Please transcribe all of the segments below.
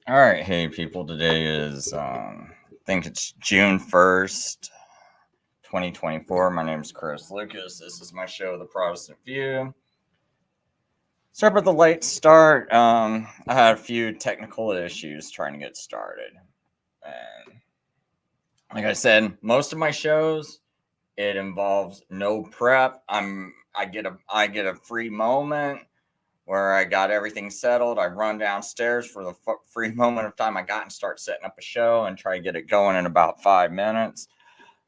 All right, hey people. Today is I think it's June 1st, 2024. My name is Chris Lucas. This is my show, The Protestant View. Sorry about the late start. I had a few technical issues trying to get started, and like I said, most of my shows it involves no prep. I get a free moment where I got everything settled. I run downstairs for the free moment of time I got and start setting up a show and try to get it going in about 5 minutes.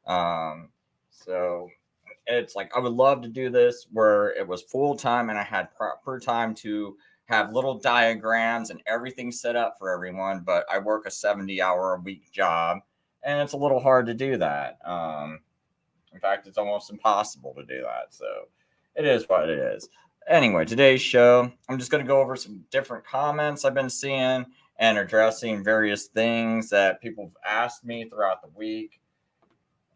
So it's like I would love to do this where it was full time and I had proper time to have little diagrams and everything set up for everyone. But I work a 70-hour a week job and it's a little hard to do that. In fact, it's almost impossible to do that. So it is what it is. Anyway, today's show, I'm just going to go over some different comments I've been seeing and addressing various things that people have asked me throughout the week.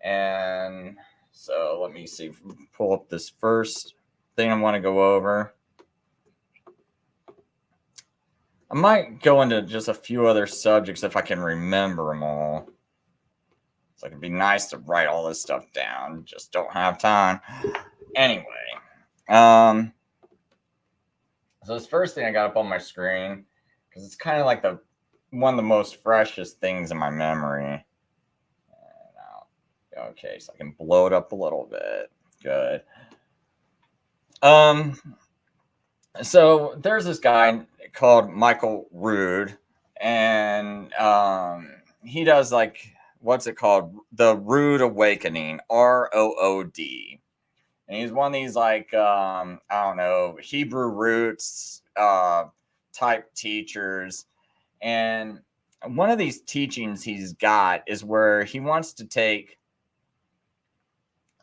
And so let me see, pull up this first thing I want to go over. I might go into just a few other subjects if I can remember them all. It's like it'd be nice to write all this stuff down, just don't have time. Anyway, so this first thing I got up on my screen, because it's kind of like one of the most freshest things in my memory. Okay, so I can blow it up a little bit. Good. So there's this guy called Michael Rood, and he does what's it called? The Rood Awakening, ROOD. And he's one of these I don't know, Hebrew roots type teachers. And one of these teachings he's got is where he wants to take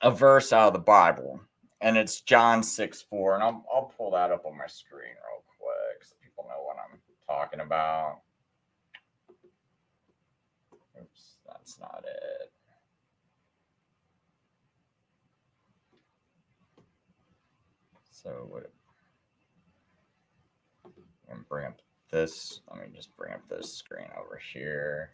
a verse out of the Bible, and it's John 6:4. And I'll pull that up on my screen real quick so people know what I'm talking about. Oops, that's not it. So I'm gonna bring up this. Let me just bring up this screen over here.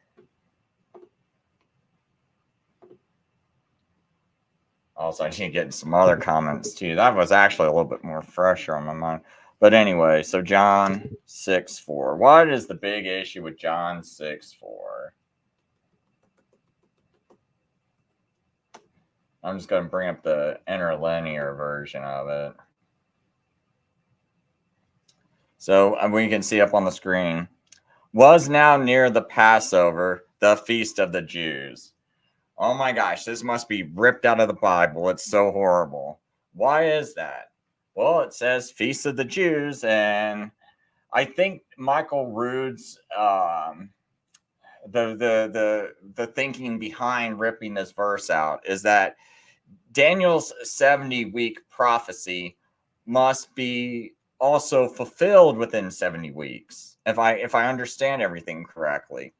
Also, I need to get some other comments too. That was actually a little bit more fresher on my mind. But anyway, so John 6:4. What is the big issue with John 6:4? I'm just going to bring up the interlinear version of it. So we can see up on the screen. Was now near the Passover, the feast of the Jews. Oh my gosh, this must be ripped out of the Bible. It's so horrible. Why is that? Well, it says feast of the Jews, and I think Michael Rood's the thinking behind ripping this verse out is that Daniel's 70-week prophecy must be also fulfilled within 70 weeks, if I understand everything correctly.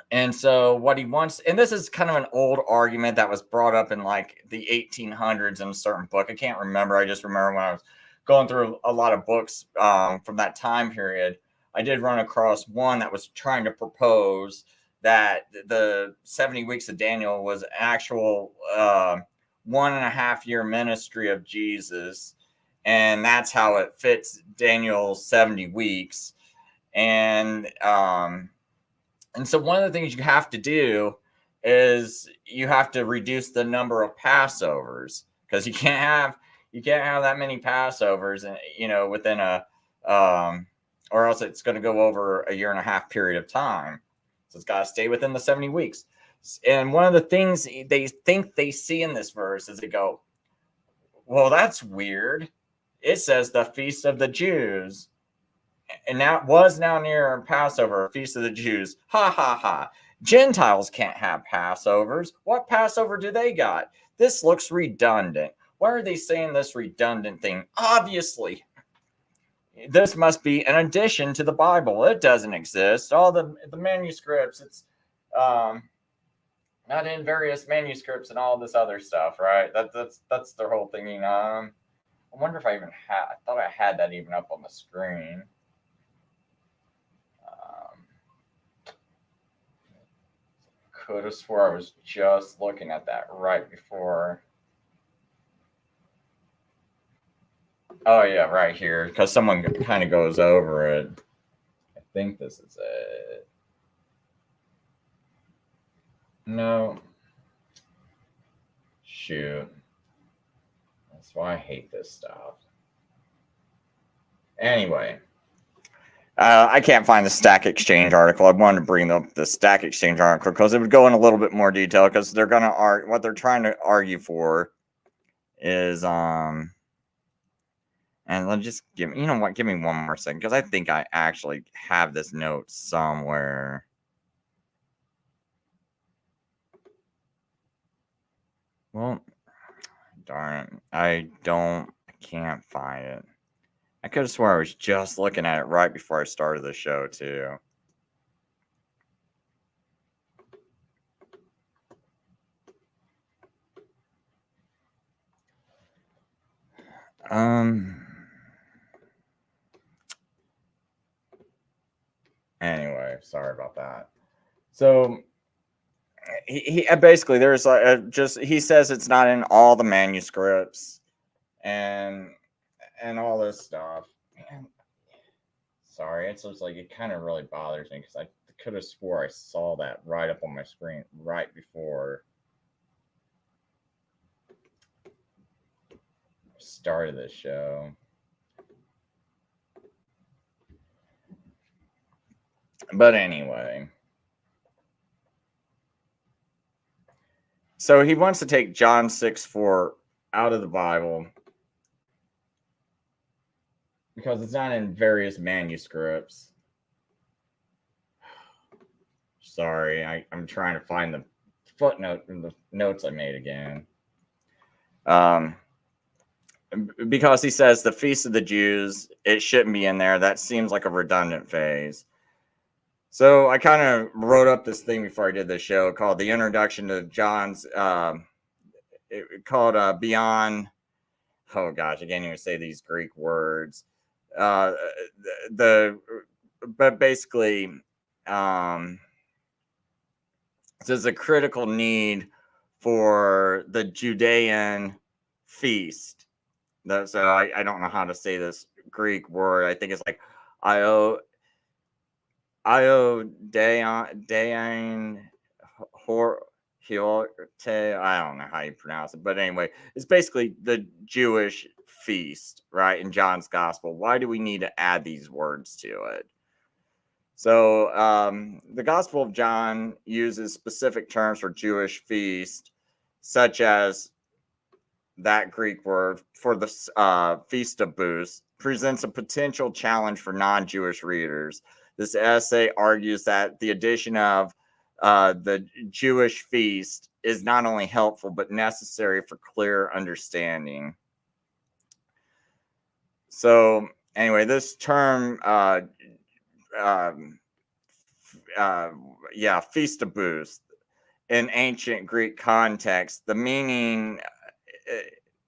And so what he wants, and this is kind of an old argument that was brought up in like the 1800s in a certain book. I can't remember. I just remember when I was going through a lot of books from that time period, I did run across one that was trying to propose that the 70 weeks of Daniel was actual 1.5 year ministry of Jesus. And that's how it fits Daniel's 70 weeks. And so one of the things you have to do is you have to reduce the number of Passovers, because you can't have that many Passovers, and within or else it's going to go over a 1.5 year period of time. So it's got to stay within the 70 weeks. And one of the things they think they see in this verse is they go, well, that's weird. It says the feast of the Jews. And that was now near Passover, feast of the Jews. Ha ha ha. Gentiles can't have Passovers. What Passover do they got? This looks redundant. Why are they saying this redundant thing? Obviously, this must be an addition to the Bible. It doesn't exist. All the manuscripts, it's not in various manuscripts and all this other stuff, right? That's their whole thing. I wonder if I even had. I thought I had that even up on the screen. could have swore I was just looking at that right before. Oh yeah, right here, because someone kind of goes over it. I think this is it. No. Shoot. That's why I hate this stuff. Anyway. I can't find the Stack Exchange article. I wanted to bring up the Stack Exchange article because it would go in a little bit more detail because they're going to argue what they're trying to argue for is and let's just give me, you know what, give me one more second because I think I actually have this note somewhere. Well, darn it. I can't find it. I could have sworn I was just looking at it right before I started the show too. Anyway, sorry about that. So he basically there's like just he says it's not in all the manuscripts and all this stuff. Man, sorry, it's just like it kind of really bothers me because I could have swore I saw that right up on my screen right before I started this show. But anyway. So he wants to take John 6:4 out of the Bible because it's not in various manuscripts. Sorry, I'm trying to find the footnote in the notes I made again. Because he says the Feast of the Jews, it shouldn't be in there. That seems like a redundant phase. So I kind of wrote up this thing before I did the show called the Introduction to John's, called Beyond. Oh gosh, I can't even say these Greek words. But basically, there's a critical need for the Judean feast. So I don't know how to say this Greek word. I think it's like Io Dein Hiote. I don't know how you pronounce it, but anyway, it's basically the Jewish feast, right? In John's gospel. Why do we need to add these words to it? So the Gospel of John uses specific terms for Jewish feast, such as that Greek word for the Feast of Booths, presents a potential challenge for non-Jewish readers. This essay argues that the addition of the Jewish feast is not only helpful, but necessary for clear understanding. So anyway, this term, Feast of Booths, in ancient Greek context, the meaning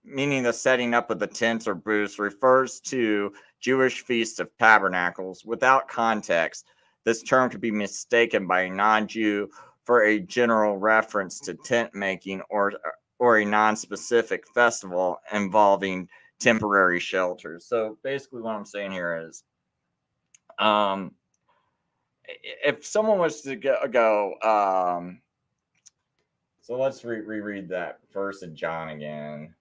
the setting up of the tents or booths refers to Jewish Feast of Tabernacles. Without context, this term could be mistaken by a non-Jew for a general reference to tent making or a non-specific festival involving temporary shelters. So basically what I'm saying here is if someone was to go so let's reread that verse in John again,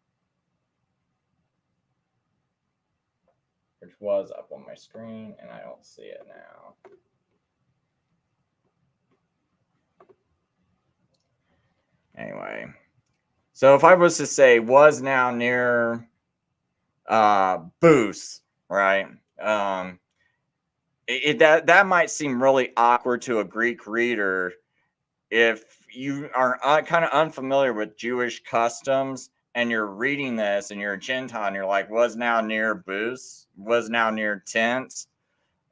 which was up on my screen, and I don't see it now. Anyway, so if I was to say was now near Booths, right? That might seem really awkward to a Greek reader if you are kind of unfamiliar with Jewish customs and you're reading this and you're a Gentile and you're like, was now near booths, was now near tents,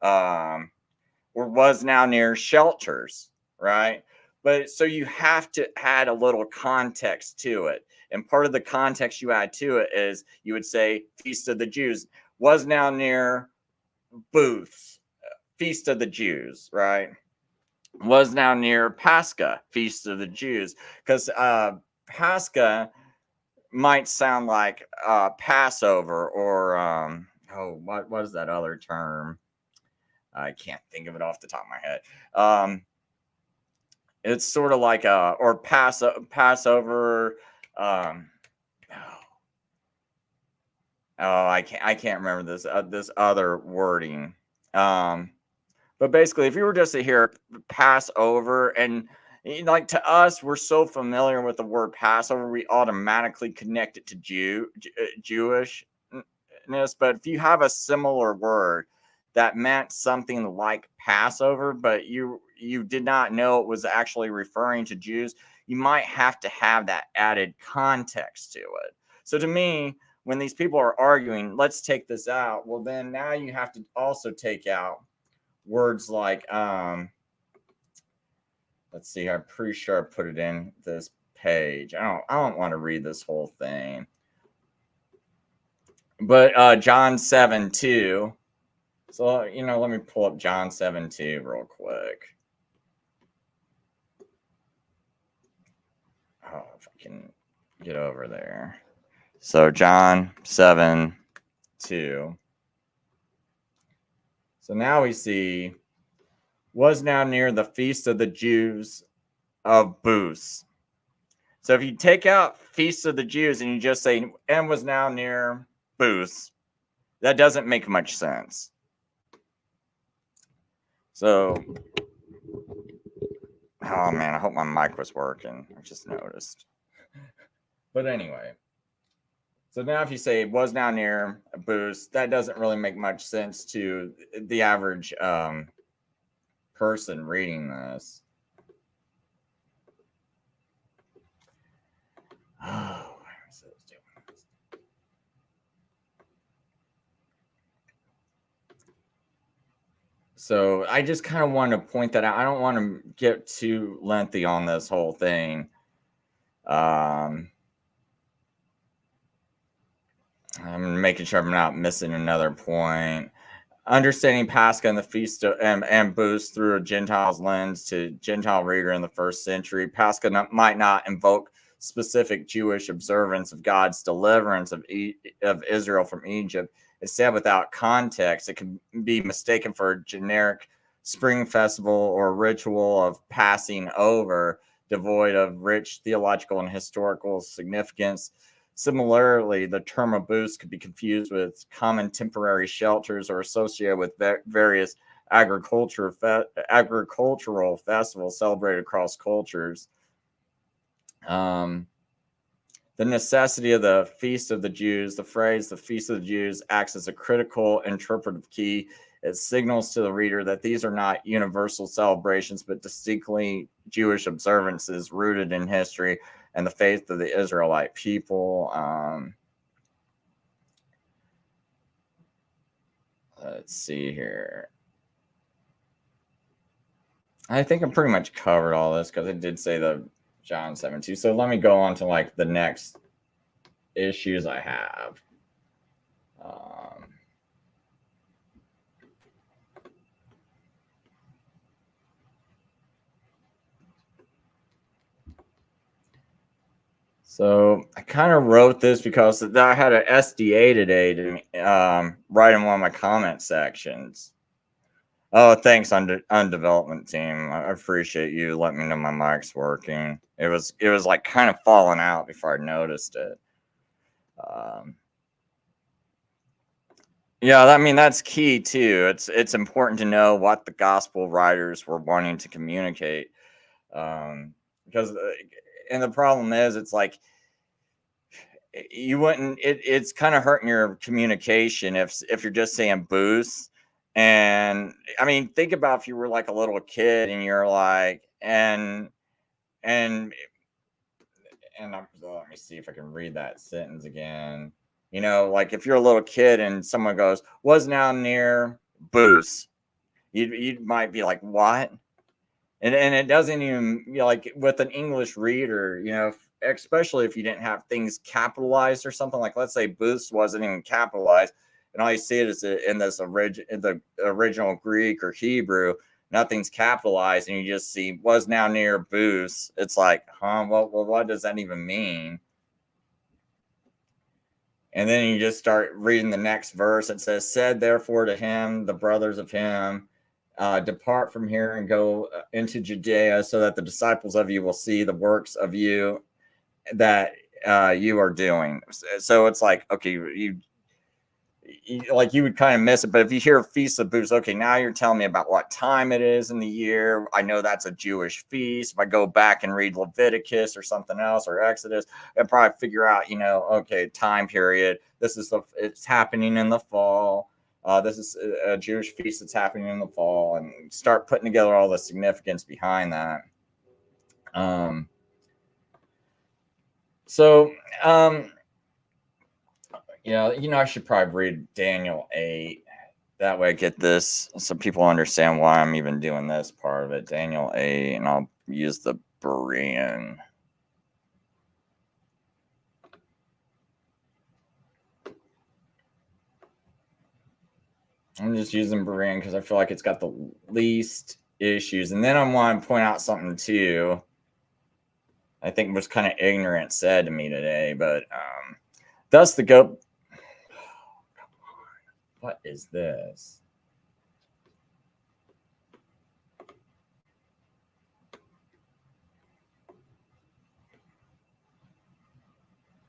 or was now near shelters, right? But so you have to add a little context to it. And part of the context you add to it is you would say Feast of the Jews was now near booths, Feast of the Jews, right? was now near Pascha, Feast of the Jews, because Pascha might sound like Passover or what is that other term? I can't think of it off the top of my head. It's sort of like Passover. Um, I can't remember this other wording. But basically, if you were just to hear Passover, and like to us, we're so familiar with the word Passover, we automatically connect it to Jewishness. But if you have a similar word that meant something like Passover, but you did not know it was actually referring to Jews, you might have to have that added context to it. So to me, when these people are arguing, let's take this out, well, then now you have to also take out words like let's see, I'm pretty sure I put it in this page. I don't want to read this whole thing, but John 7:2. So let me pull up John 7:2 real quick. Oh, if I can get over there. So John 7:2. So now we see, was now near the feast of the Jews of Booths. So if you take out Feast of the Jews and you just say, and was now near Booths, that doesn't make much sense. So, oh man, I hope my mic was working. I just noticed. But anyway, so now if you say was now near Booths, that doesn't really make much sense to the average person reading this. Oh, so I just kind of want to point that out. I don't want to get too lengthy on this whole thing. I'm making sure I'm not missing another point. Understanding Pascha and the Feast of, and Booths through a Gentile's lens to Gentile reader in the first century. Pascha might not invoke specific Jewish observance of God's deliverance of Israel from Egypt. Instead, without context, it can be mistaken for a generic spring festival or ritual of passing over, devoid of rich theological and historical significance. Similarly, the term abuse could be confused with common temporary shelters or associated with various agricultural festivals celebrated across cultures. The necessity of the Feast of the Jews, the phrase the Feast of the Jews acts as a critical interpretive key. It signals to the reader that these are not universal celebrations, but distinctly Jewish observances rooted in history and the faith of the Israelite people. Let's see here. I think I pretty much covered all this because it did say the John 7:2. So let me go on to like the next issues I have. So I kind of wrote this because I had an SDA today to write in one of my comment sections. Oh, thanks on development team. I appreciate you letting me know my mic's working. It was like kind of falling out before I noticed it. Yeah, I mean that's key too. It's important to know what the gospel writers were wanting to communicate, because and the problem is it's like you wouldn't. It's kind of hurting your communication if you're just saying boost. And I mean, think about if you were like a little kid and you're like and let me see if I can read that sentence again. Like if you're a little kid and someone goes, was now near Boost, you might be like, what? And it doesn't even, like with an English reader, especially if you didn't have things capitalized or something, like let's say Boost wasn't even capitalized and all you see it is in the original Greek or Hebrew, nothing's capitalized, and you just see was now near boost. It's like, huh? Well, what does that even mean? And then you just start reading the next verse. It says, said therefore to him, the brothers of him, depart from here and go into Judea, so that the disciples of you will see the works of you that you are doing. So it's like, okay, you like you would kind of miss it, but if you hear Feast of Booths, okay, now you're telling me about what time it is in the year. I know that's a Jewish feast. If I go back and read Leviticus or something else or Exodus, I'd probably figure out, okay, time period. It's happening in the fall. This is a Jewish feast that's happening in the fall, and start putting together all the significance behind that. So I should probably read Daniel 8. That way I get this so people understand why I'm even doing this part of it. Daniel 8, and I'll use the Berean. I'm just using Berean because I feel like it's got the least issues. And then I want to point out something too. I think was kind of ignorant said to me today, but thus the goat. What is this?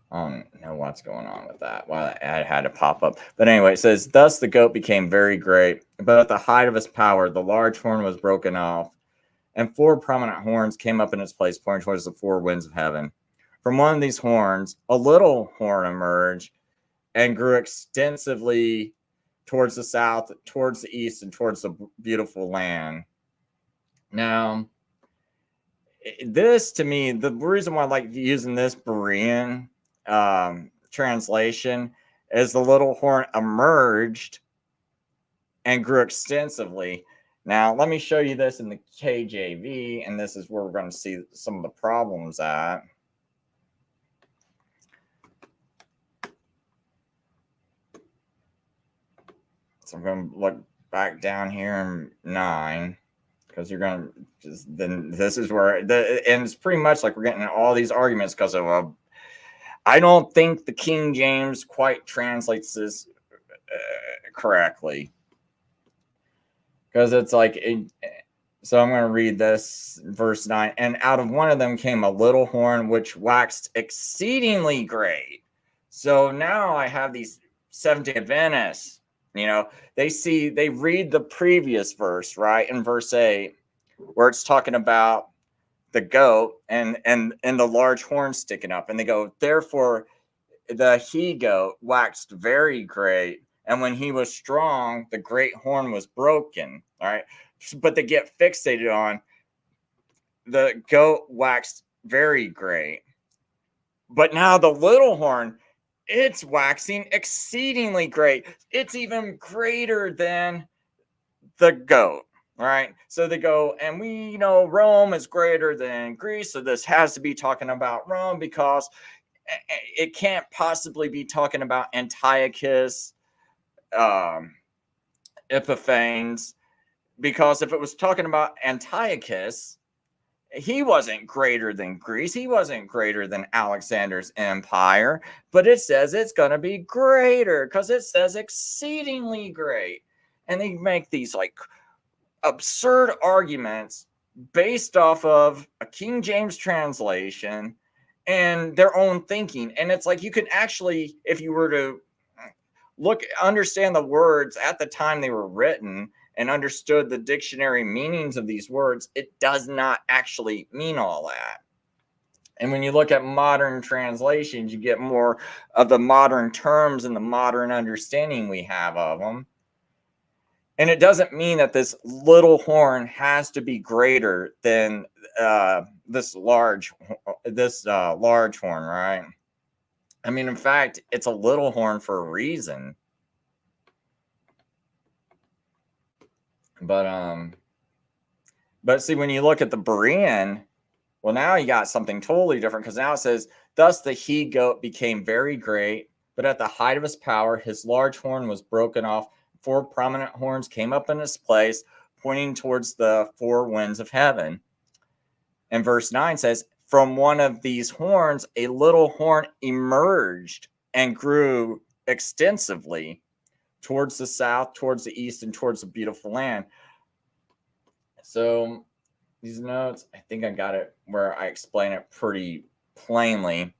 I don't know what's going on with that. Well, it had to pop up. But anyway, it says, thus the goat became very great, but at the height of his power, the large horn was broken off, and 4 prominent horns came up in its place, pointing towards the 4 winds of heaven. From one of these horns, a little horn emerged and grew extensively towards the south, towards the east, and towards the beautiful land. Now, this to me, the reason why I like using this Berean translation is the little horn emerged and grew extensively. Now, let me show you this in the KJV, and this is where we're going to see some of the problems at. So I'm going to look back down here in 9, because you're going to just, then this is where, and it's pretty much like we're getting all these arguments because of, I don't think the King James quite translates this correctly. Because it's like, so I'm going to read this, verse 9. And out of one of them came a little horn, which waxed exceedingly great. So now I have these Seventh-day Adventists, they read the previous verse, right? In verse 8, where it's talking about the goat and the large horn sticking up. And they go, therefore, the he-goat waxed very great. And when he was strong, the great horn was broken. All right. But they get fixated on the goat waxed very great. But now the little horn, it's waxing exceedingly great. It's even greater than the goat. All right. So they go, and we know Rome is greater than Greece. So this has to be talking about Rome, because it can't possibly be talking about Antiochus Epiphanes, because if it was talking about Antiochus, he wasn't greater than Greece. He wasn't greater than Alexander's empire, but it says it's going to be greater because it says exceedingly great. And they make these like absurd arguments based off of a King James translation and their own thinking. And it's like, you can actually, if you were to understand the words at the time they were written and understood the dictionary meanings of these words, it does not actually mean all that. And when you look at modern translations, you get more of the modern terms and the modern understanding we have of them. And it doesn't mean that this little horn has to be greater than this large horn, right? I mean, in fact, it's a little horn for a reason. But see, when you look at the Berean, well, now you got something totally different, because now it says, thus the he-goat became very great, but at the height of his power, his large horn was broken off. 4 prominent horns came up in his place, pointing towards the four winds of heaven. And verse 9 says, from one of these horns, a little horn emerged and grew extensively towards the south, towards the east, and towards the beautiful land. So these notes, I think I got it where I explain it pretty plainly.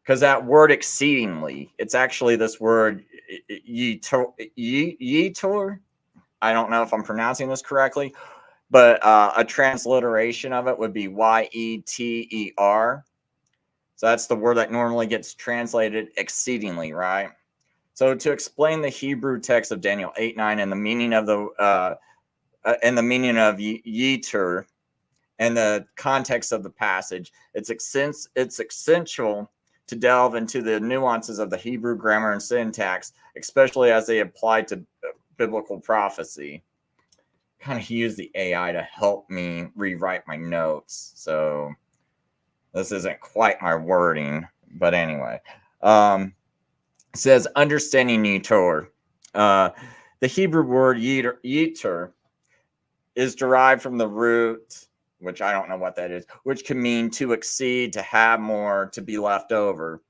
Because that word exceedingly, it's actually this word yetor. I don't know if I'm pronouncing this correctly, but a transliteration of it would be yeter. So that's the word that normally gets translated exceedingly, right? So to explain the Hebrew text of Daniel 8:9 and the meaning of yeter and the context of the passage, it's essential to delve into the nuances of the Hebrew grammar and syntax, especially as they apply to biblical prophecy. Kind of use the AI to help me rewrite my notes, so this isn't quite my wording, but anyway. It says understanding yeter. The Hebrew word yeter is derived from the root, which I don't know what that is, which can mean to exceed, to have more, to be left over.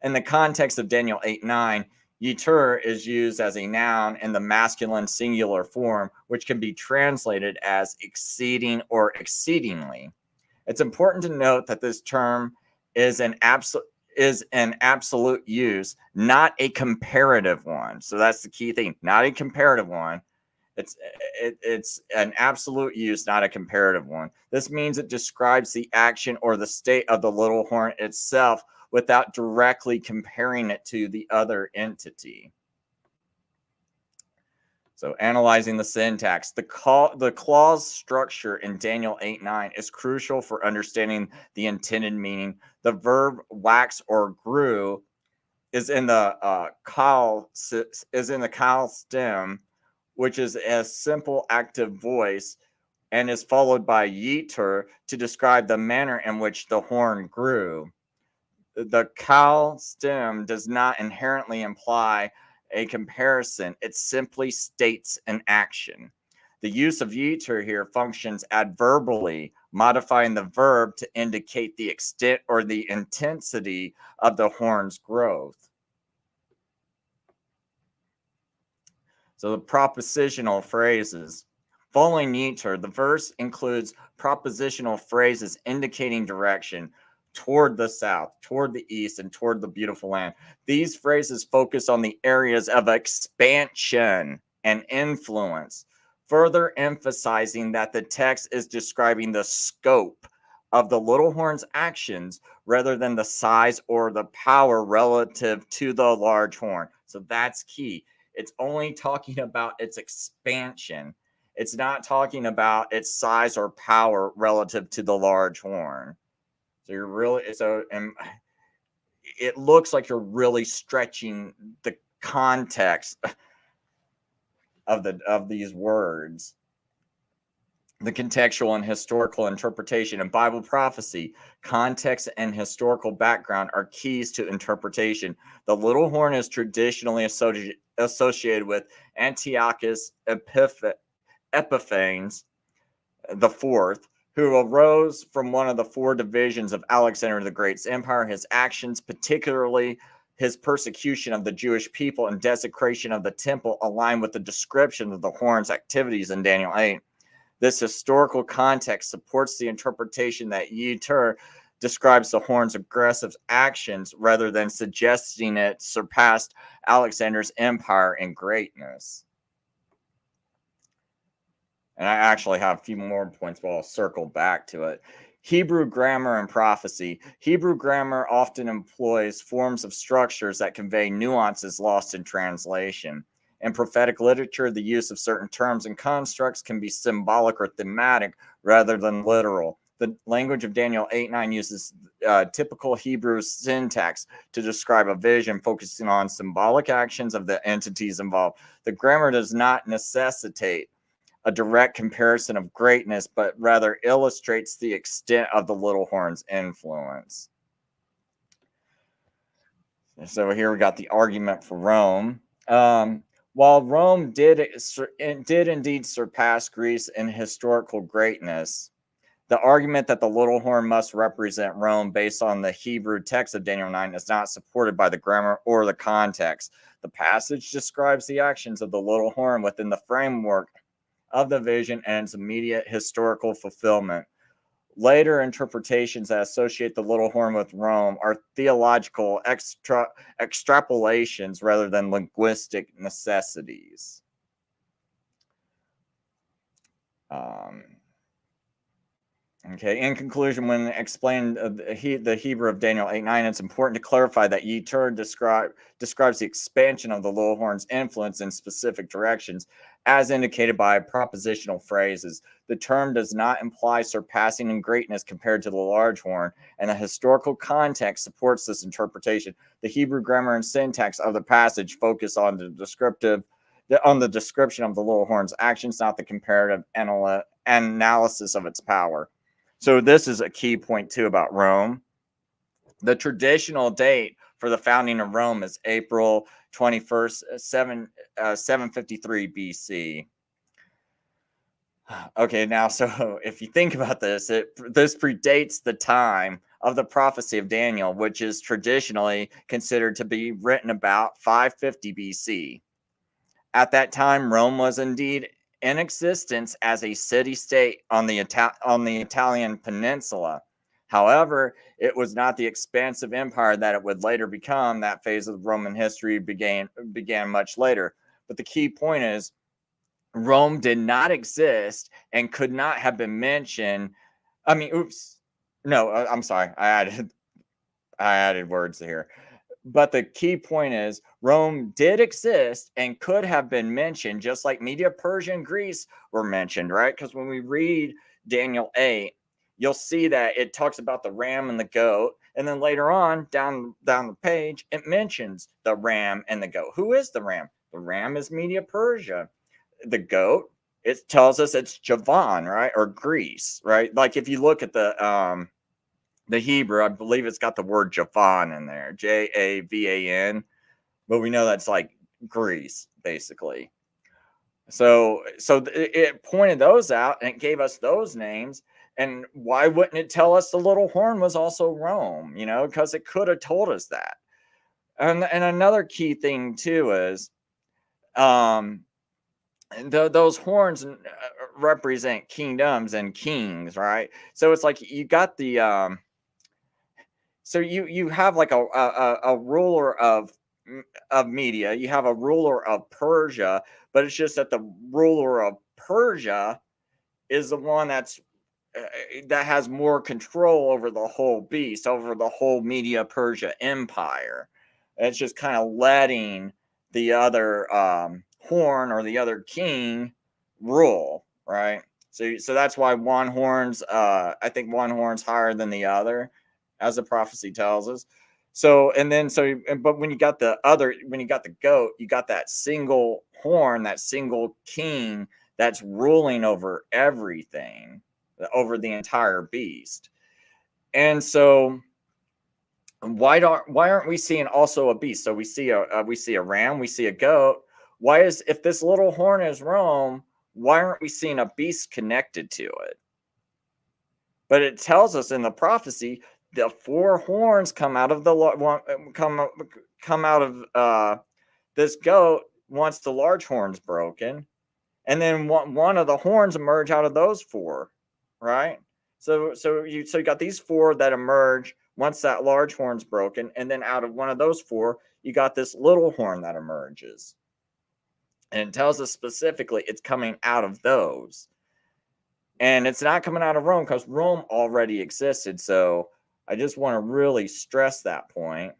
In the context of Daniel 8:9, yeter is used as a noun in the masculine singular form, which can be translated as exceeding or exceedingly. It's important to note that this term is an absolute use, not a comparative one. So that's the key thing, not a comparative one. It's an absolute use, not a comparative one. This means it describes the action or the state of the little horn itself without directly comparing it to the other entity. So analyzing the syntax, the clause structure in Daniel 8:9 is crucial for understanding the intended meaning. The verb wax or grew is in the kal stem, which is a simple active voice, and is followed by yeter to describe the manner in which the horn grew. The kal stem does not inherently imply a comparison, it simply states an action. The use of yeter here functions adverbially, modifying the verb to indicate the extent or the intensity of the horn's growth. So the propositional phrases. Following yeter, the verse includes propositional phrases indicating direction toward the south, toward the east, and toward the beautiful land. These phrases focus on the areas of expansion and influence, further emphasizing that the text is describing the scope of the little horn's actions rather than the size or the power relative to the large horn. So that's key. It's only talking about its expansion. It's not talking about its size or power relative to the large horn. So you're really and it looks like you're really stretching the context of these words. The contextual and historical interpretation in Bible prophecy, context and historical background are keys to interpretation. The little horn is traditionally associated with Antiochus Epiphanes the Fourth, who arose from one of the four divisions of Alexander the Great's empire. His actions, particularly his persecution of the Jewish people and desecration of the temple, align with the description of the horn's activities in Daniel 8. This historical context supports the interpretation that yeter describes the horn's aggressive actions rather than suggesting it surpassed Alexander's empire in greatness. And I actually have a few more points, but I'll circle back to it. Hebrew grammar and prophecy. Hebrew grammar often employs forms of structures that convey nuances lost in translation. In prophetic literature, the use of certain terms and constructs can be symbolic or thematic rather than literal. The language of Daniel 8:9 uses typical Hebrew syntax to describe a vision, focusing on symbolic actions of the entities involved. The grammar does not necessitate a direct comparison of greatness, but rather illustrates the extent of the little horn's influence. So here we got the argument for Rome. While Rome did indeed surpass Greece in historical greatness, the argument that the little horn must represent Rome based on the Hebrew text of Daniel 9 is not supported by the grammar or the context. The passage describes the actions of the little horn within the framework of the vision and its immediate historical fulfillment. Later interpretations that associate the little horn with Rome are theological extrapolations rather than linguistic necessities. Okay, in conclusion, when explained the Hebrew of Daniel 8:9, it's important to clarify that ye turn describes the expansion of the little horn's influence in specific directions, as indicated by propositional phrases. The term does not imply surpassing in greatness compared to the large horn, and the historical context supports this interpretation. The Hebrew grammar and syntax of the passage focus on the description of the little horn's actions, not the comparative analysis of its power. So this is a key point too about Rome. The traditional date for the founding of Rome is April 21st, 753 BC. Okay, now, so if you think about this, this predates the time of the prophecy of Daniel, which is traditionally considered to be written about 550 BC. At that time, Rome was indeed in existence as a city-state on the Italian peninsula. However, it was not the expansive empire that it would later become. That phase of Roman history began much later. But the key point is, Rome did not exist and could not have been mentioned. I mean, oops. No, I'm sorry. I added words here. But the key point is, Rome did exist and could have been mentioned, just like Media Persia and Greece were mentioned, right? Because when we read Daniel 8, you'll see that it talks about the ram and the goat. And then later on, down the page, it mentions the ram and the goat. Who is the ram? The ram is Media Persia. The goat, it tells us it's Javan, right? Or Greece, right? Like if you look at the Hebrew, I believe it's got the word Javan in there, Javan, but we know that's like Greece, basically. So it pointed those out and it gave us those names. And why wouldn't it tell us the little horn was also Rome? You know, because it could have told us that. And another key thing too is, those horns represent kingdoms and kings, right? So it's like you got the so you have like a ruler of Media, you have a ruler of Persia, but it's just that the ruler of Persia is the one that has more control over the whole beast, over the whole Media Persia empire. It's just kind of letting the other horn or the other king rule, right? So that's why one horn's I think one horn's higher than the other, as the prophecy tells us. But when you got the goat, you got that single horn, that single king that's ruling over everything, over the entire beast. And so why aren't we seeing also a beast? So we see a ram, we see a goat. Why is, if this little horn is Rome, why aren't we seeing a beast connected to it? But it tells us in the prophecy the four horns come out of come out of this goat once the large horn's broken, and then one of the horns emerge out of those four, right? So you got these four that emerge once that large horn's broken, and then out of one of those four, you got this little horn that emerges. And it tells us specifically it's coming out of those. And it's not coming out of Rome because Rome already existed. So I just want to really stress that point.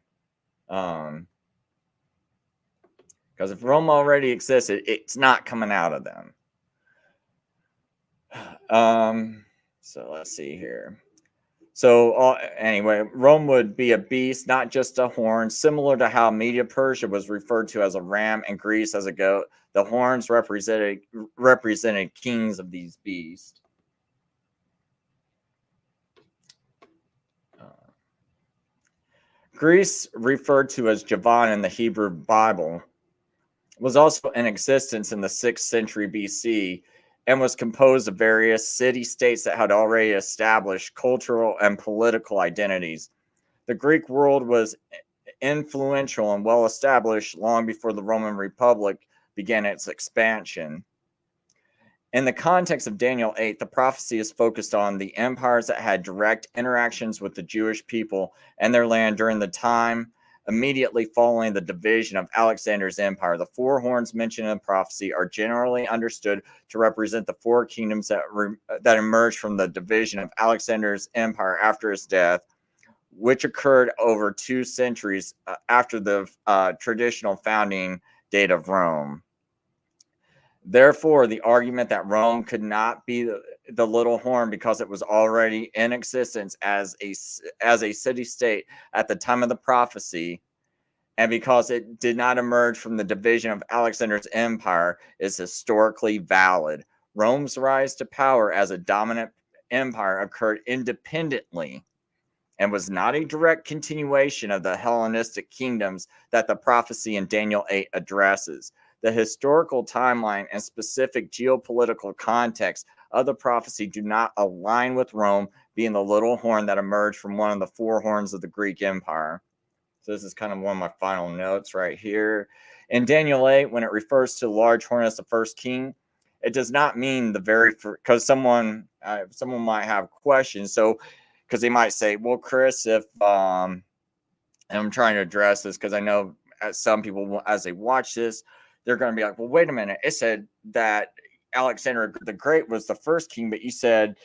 Because if Rome already existed, it's not coming out of them. So let's see here. So anyway, Rome would be a beast, not just a horn, similar to how Media Persia was referred to as a ram and Greece as a goat. The horns represented kings of these beasts. Greece, referred to as Javan in the Hebrew Bible, was also in existence in the 6th century BC and was composed of various city-states that had already established cultural and political identities. The Greek world was influential and well established long before the Roman Republic began its expansion. In the context of Daniel 8, the prophecy is focused on the empires that had direct interactions with the Jewish people and their land during the time immediately following the division of Alexander's empire. The four horns mentioned in the prophecy are generally understood to represent the four kingdoms that emerged from the division of Alexander's empire after his death, which occurred over 2 centuries after the traditional founding date of Rome. Therefore, the argument that Rome could not be the little horn because it was already in existence as a city-state at the time of the prophecy, and because it did not emerge from the division of Alexander's empire, is historically valid. Rome's rise to power as a dominant empire occurred independently and was not a direct continuation of the Hellenistic kingdoms that the prophecy in Daniel 8 addresses. The historical timeline and specific geopolitical context of the prophecy do not align with Rome being the little horn that emerged from one of the four horns of the Greek Empire. So this is kind of one of my final notes right here. In Daniel 8, when it refers to the large horn as the first king, it does not mean the very first, because someone might have questions. So, because they might say, well, Chris, if and I'm trying to address this because I know as some people, as they watch this, they're going to be like, well, wait a minute. It said that Alexander the Great was the first king, but you said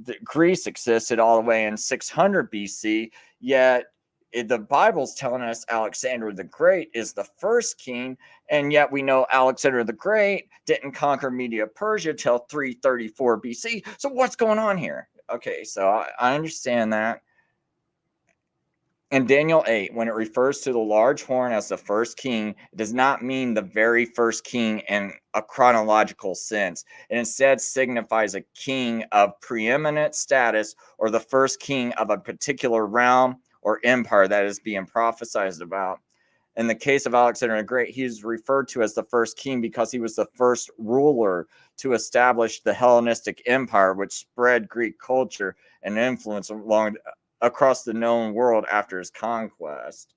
that Greece existed all the way in 600 BC, yet the Bible's telling us Alexander the Great is the first king, and yet we know Alexander the Great didn't conquer Media Persia till 334 BC. So what's going on here? Okay, so I understand that. In Daniel 8, when it refers to the large horn as the first king, it does not mean the very first king in a chronological sense. It instead signifies a king of preeminent status or the first king of a particular realm or empire that is being prophesied about. In the case of Alexander the Great, he is referred to as the first king because he was the first ruler to establish the Hellenistic Empire, which spread Greek culture and influence across the known world after his conquest.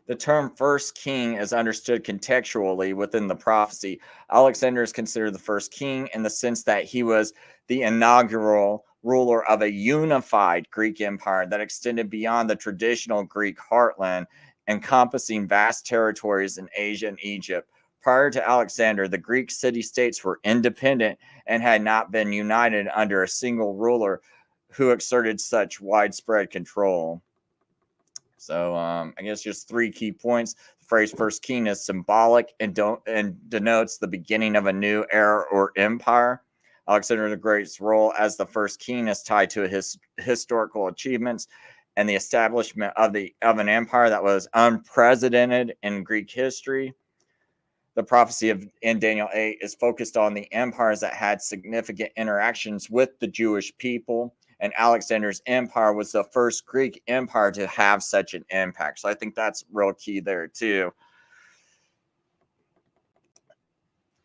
The term first king is understood contextually within the prophecy. Alexander is considered the first king in the sense that he was the inaugural ruler of a unified Greek empire that extended beyond the traditional Greek heartland, encompassing vast territories in Asia and Egypt. Prior to Alexander, the Greek city-states were independent and had not been united under a single ruler who exerted such widespread control. So I guess just 3 key points. The phrase first king is symbolic and denotes the beginning of a new era or empire. Alexander the Great's role as the first king is tied to his historical achievements and the establishment of an empire that was unprecedented in Greek history. The prophecy in Daniel 8 is focused on the empires that had significant interactions with the Jewish people, and Alexander's empire was the first Greek empire to have such an impact. So I think that's real key there too.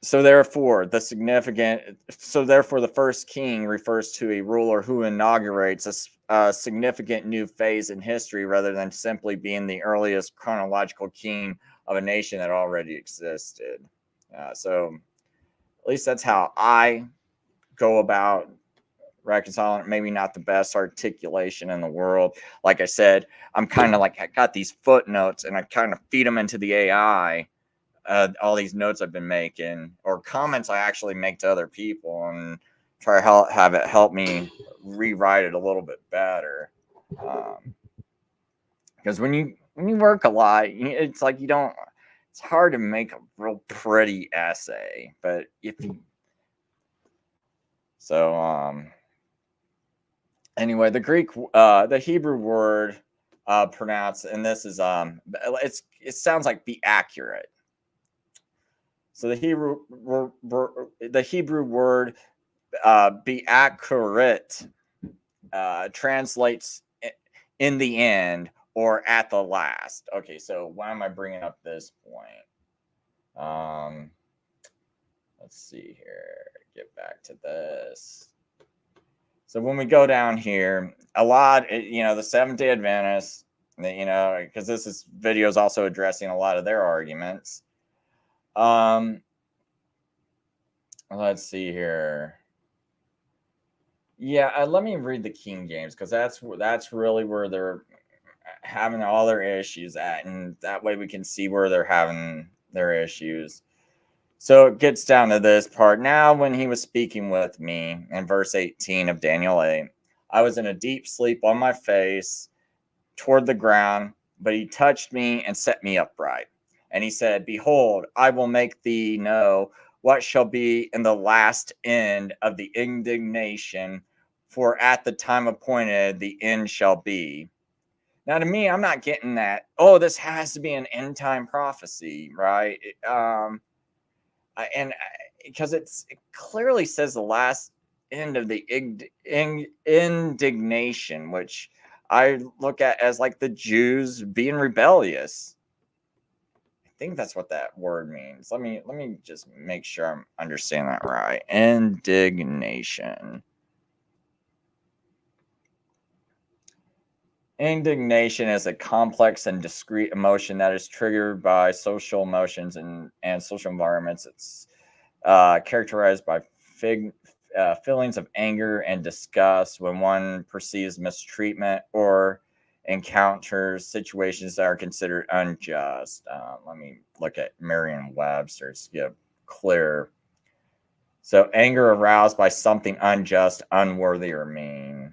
So therefore, the first king refers to a ruler who inaugurates a significant new phase in history rather than simply being the earliest chronological king of a nation that already existed. So at least that's how I go about reconciling it. Maybe not the best articulation in the world. Like I said, I'm kind of like, I got these footnotes and I kind of feed them into the AI. All these notes I've been making or comments I actually make to other people and try to have it help me rewrite it a little bit better. Because when you work a lot, it's like it's hard to make a real pretty essay. But anyway, the Hebrew word pronounced, and this is it sounds like be accurate. So the Hebrew word be accurate translates in the end or at the last. Okay, so why am I bringing up this point? Let's see here. Get back to this. So when we go down here, a lot, the Seventh-day Adventists, because this video is also addressing a lot of their arguments. Let's see here. Yeah, let me read the King James, because that's really where they're having all their issues at, and that way we can see where they're having their issues. So it gets down to this part. Now, when he was speaking with me in verse 18 of Daniel 8, I was in a deep sleep on my face toward the ground, but he touched me and set me upright. And he said, behold, I will make thee know what shall be in the last end of the indignation, for at the time appointed the end shall be. Now, to me, I'm not getting that, oh, this has to be an end time prophecy, right? And because it clearly says the last end of the indignation, which I look at as like the Jews being rebellious. I think that's what that word means. Let me just make sure I'm understanding that right. Indignation. Indignation is a complex and discrete emotion that is triggered by social emotions and social environments. It's characterized by feelings of anger and disgust when one perceives mistreatment or encounters situations that are considered unjust. Let me look at Merriam-Webster's to get clear. So anger aroused by something unjust, unworthy, or mean.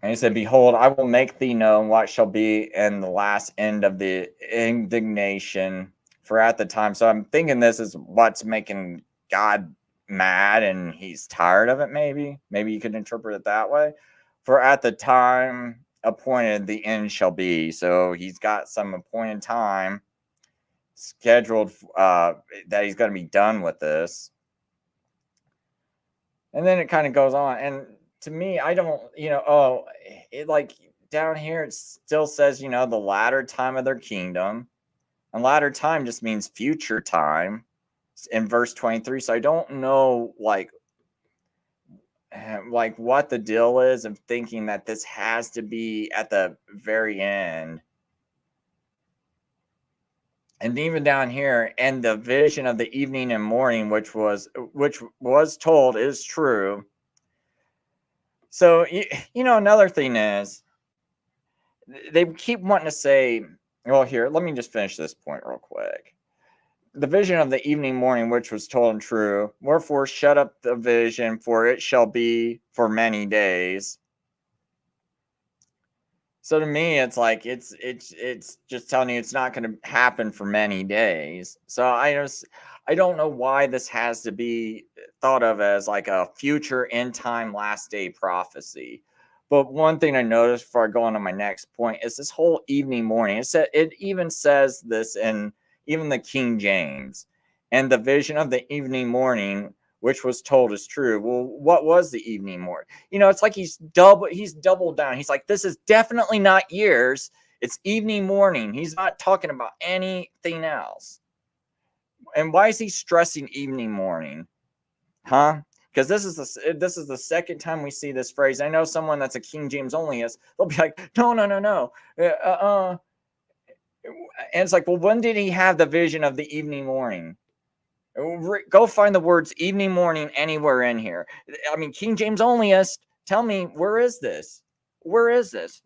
And he said, behold, I will make thee known what shall be in the last end of the indignation, for at the time. So I'm thinking this is what's making God mad and he's tired of it, maybe. Maybe you could interpret it that way. For at the time appointed, the end shall be. So he's got some appointed time scheduled that he's going to be done with this. And then it kind of goes on. And to me, I don't, it like down here, it still says, the latter time of their kingdom. And latter time just means future time in verse 23. So I don't know, like what the deal is of thinking that this has to be at the very end. And even down here, and the vision of the evening and morning, which was told, is true. So, another thing is, they keep wanting to say, well, here, let me just finish this point real quick. The vision of the evening morning, which was told and true, wherefore shut up the vision, for it shall be for many days. So to me, it's like it's just telling you it's not going to happen for many days. So I don't know why this has to be thought of as like a future end time last day prophecy. But one thing I noticed before I go on to my next point is this whole evening morning. It even says this in even the King James, and the vision of the evening morning, which was told, is true. Well, what was the evening morning? It's like he's doubled down. He's like, this is definitely not years. It's evening morning. He's not talking about anything else. And why is he stressing evening morning? Huh? Because this is the second time we see this phrase. I know someone that's a King James onlyist. They'll be like, no. And it's like, well, when did he have the vision of the evening morning? Go find the words evening, morning anywhere in here. I mean, King James onlyist, tell me, where is this? Where is this?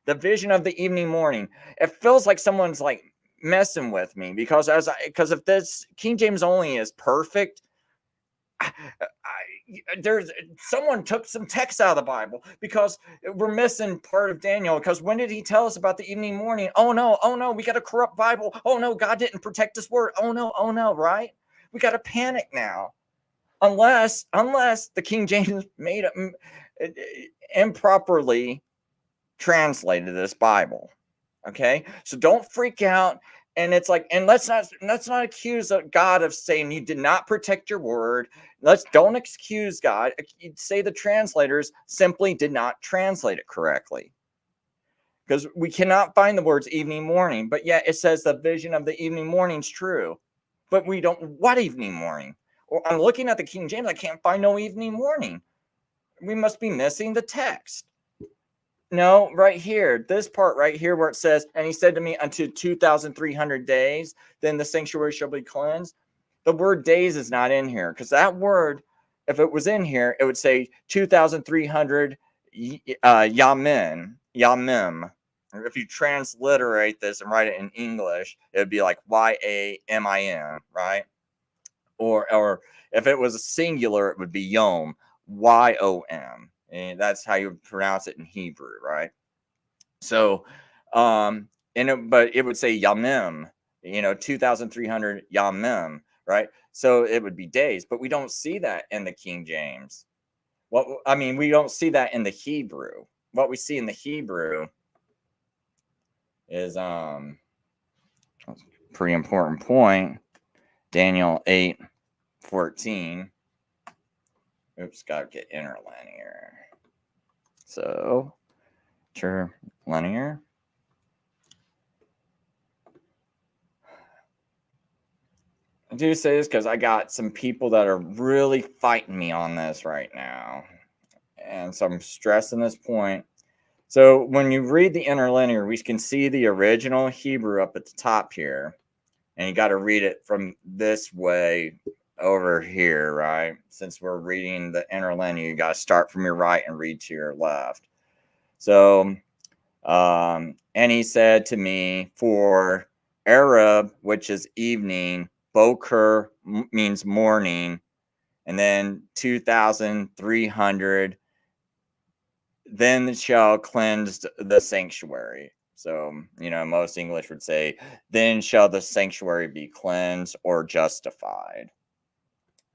The vision of the evening, morning. It feels like someone's like messing with me, because if this King James only is perfect, there's someone took some text out of the Bible, because we're missing part of Daniel. Because when did he tell us about the evening, morning? Oh no, we got a corrupt Bible. Oh no, God didn't protect his word. Oh no, right? We got to panic now, unless the King James made improperly translated this Bible. Okay, so don't freak out. And it's like, and let's not accuse God of saying you did not protect your word. Let's don't excuse God. Say the translators simply did not translate it correctly, because we cannot find the words evening morning, but yet it says the vision of the evening morning's true. But we don't, what evening morning? Well, I'm looking at the King James, I can't find no evening morning. We must be missing the text. No, right here, this part right here where it says, and he said to me, unto 2,300 days, then the sanctuary shall be cleansed. The word days is not in here, because that word, if it was in here, it would say 2,300 yamim. If you transliterate this and write it in English, it would be like YAMIN, right? Or if it was a singular, it would be yom, YOM. And that's how you pronounce it in Hebrew, right? So, but it would say yamim, 2,300 yamim, right? So it would be days, but we don't see that in the King James. We don't see that in the Hebrew. What we see in the Hebrew is pretty important point. Daniel 8:14. Oops, gotta get interlinear. So, linear. I do say this because I got some people that are really fighting me on this right now. And so I'm stressing this point. So when you read the interlinear, we can see the original Hebrew up at the top here. And you got to read it from this way over here, right? Since we're reading the interlinear, you got to start from your right and read to your left. So, and he said to me, for Arab, which is evening, Boker means morning, and then 2,300, then shall cleanse the sanctuary. So, most English would say, then shall the sanctuary be cleansed or justified.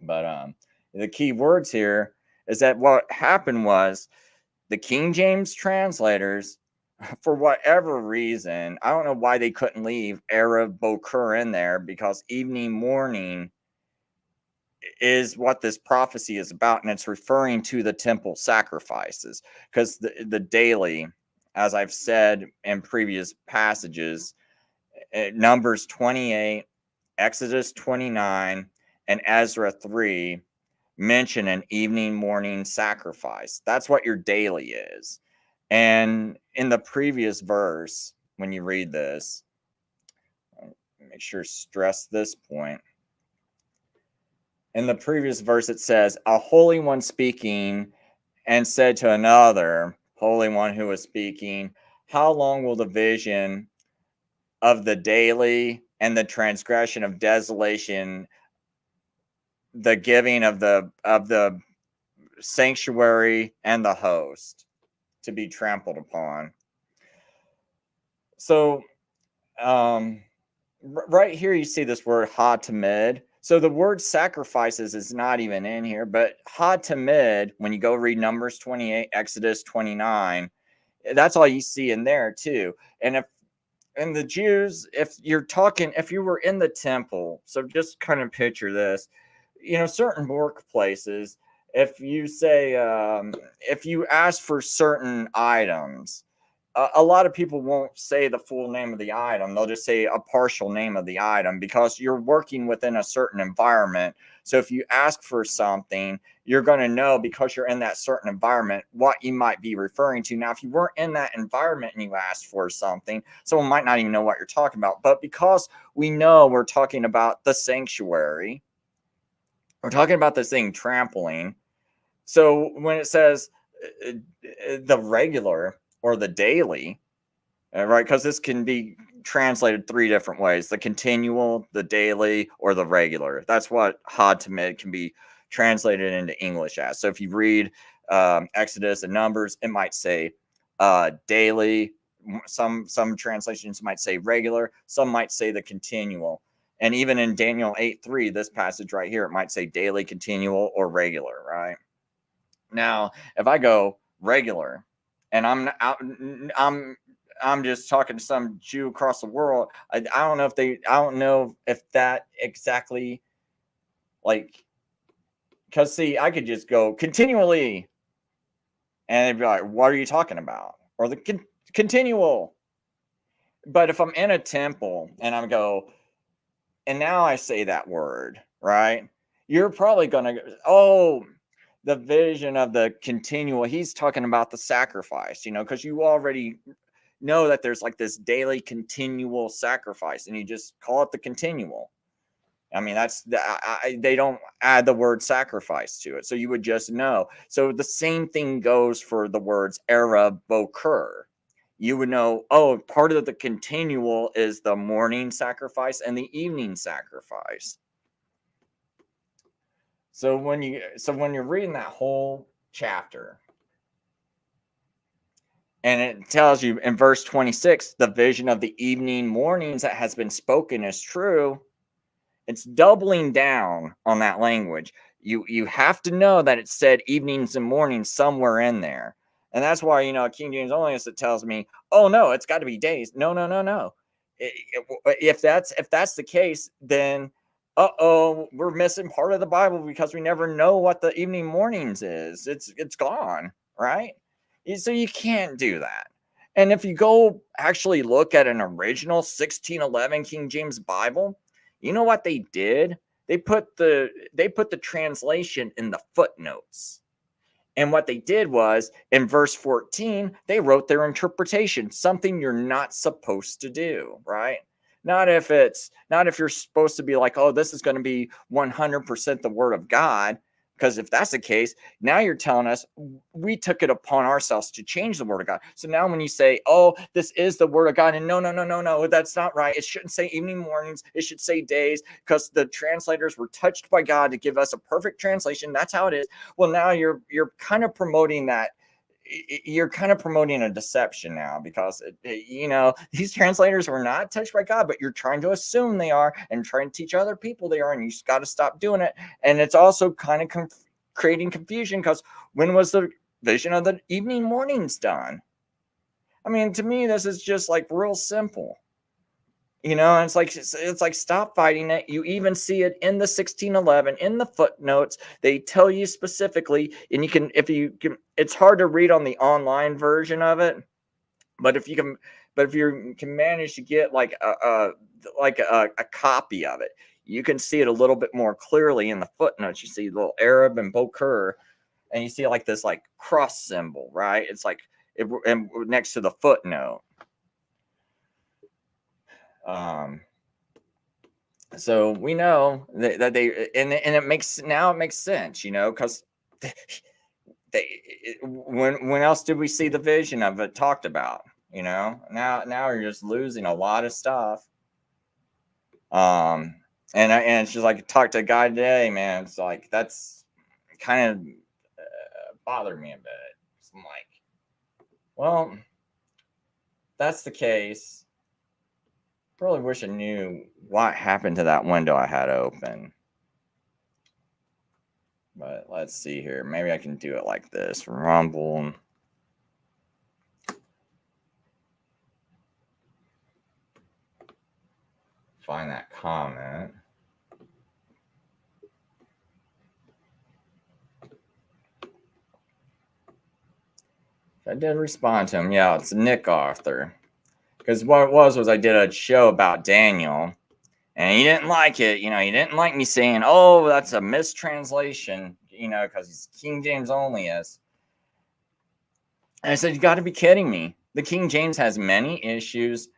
But the key words here is that what happened was the King James translators, for whatever reason, I don't know why they couldn't leave Arab Bokur in there, because evening, morning is what this prophecy is about, and it's referring to the temple sacrifices, because the daily, as I've said in previous passages, Numbers 28, Exodus 29, and Ezra 3 mention an evening, morning sacrifice. That's what your daily is. And in the previous verse, when you read this, make sure to stress this point. In the previous verse, it says, a holy one speaking and said to another holy one who was speaking, how long will the vision of the daily and the transgression of desolation, the giving of the sanctuary and the host to be trampled upon? So, right here you see this word ha tamid. So the word sacrifices is not even in here, but ha tamid, when you go read Numbers 28, Exodus 29, that's all you see in there too. And the Jews, if you were in the temple, so just kind of picture this, certain workplaces, if you ask for certain items, a lot of people won't say the full name of the item. They'll just say a partial name of the item, because you're working within a certain environment. So if you ask for something, you're going to know, because you're in that certain environment, what you might be referring to. Now, if you weren't in that environment and you asked for something, someone might not even know what you're talking about. But because we know we're talking about the sanctuary, we're talking about this thing trampling. So when it says the regular or the daily, right? Because this can be translated three different ways: the continual, the daily, or the regular. That's what ha tamid can be translated into English as. So if you read Exodus and Numbers, it might say daily. Some translations might say regular. Some might say the continual. And even in Daniel 8:3, this passage right here, it might say daily, continual, or regular, right? Now, if I go regular, and I'm I'm just talking to some Jew across the world. I don't know if I don't know if that exactly, like, because see, I could just go continually, and they'd be like, "What are you talking about?" Or the continual. But if I'm in a temple and I go, and now I say that word, right? You're probably gonna go, oh, the vision of the continual. He's talking about the sacrifice, because you already know that there's like this daily continual sacrifice, and you just call it the continual. I mean, that's they don't add the word sacrifice to it, so you would just know. So the same thing goes for the words Arab Bokur. You would know, oh, part of the continual is the morning sacrifice and the evening sacrifice. So when you're reading that whole chapter, and it tells you in verse 26, the vision of the evening mornings that has been spoken is true. It's doubling down on that language. You have to know that it said evenings and mornings somewhere in there. And that's why, King James only is, it tells me, oh no, it's got to be days. No, no, no, no. If that's the case, then we're missing part of the Bible, because we never know what the evening mornings is. It's gone, right? So you can't do that. And if you go actually look at an original 1611 King James Bible, you know what they did? They put the translation in the footnotes. And what they did was, in verse 14, they wrote their interpretation, something you're not supposed to do, right? Not if you're supposed to be like, oh, this is going to be 100% the word of God. Because if that's the case, now you're telling us we took it upon ourselves to change the word of God. So now when you say, oh, this is the word of God, and no, that's not right. It shouldn't say evening mornings. It should say days, because the translators were touched by God to give us a perfect translation. That's how it is. Well, now you're kind of promoting that. You're kind of promoting a deception now, because these translators were not touched by God, but you're trying to assume they are and trying to teach other people they are, and you just got to stop doing it. And it's also kind of creating confusion, because when was the vision of the evening mornings done? I mean, to me, this is just like real simple. And it's like stop fighting it. You even see it in the 1611 in the footnotes. They tell you specifically, and you can, if you can, it's hard to read on the online version of it, but if you can manage to get like a copy of it, you can see it a little bit more clearly in the footnotes. You see little Arab and Bokur, and you see like this like cross symbol, right? It's like and next to the footnote. So we know that they, and it makes sense, because when else did we see the vision of it talked about? Now you're just losing a lot of stuff. And it's just like, talk to a guy today, man. It's like, that's kind of bothered me a bit. So I'm like, well, that's the case. Really wish I knew what happened to that window I had open. But let's see here. Maybe I can do it like this. Rumble. Find that comment. I did respond to him. Yeah, it's Nick Arthur. Because what it was I did a show about Daniel, and he didn't like it. He didn't like me saying, oh, that's a mistranslation, because he's King James only is. And I said, you got to be kidding me. The King James has many issues.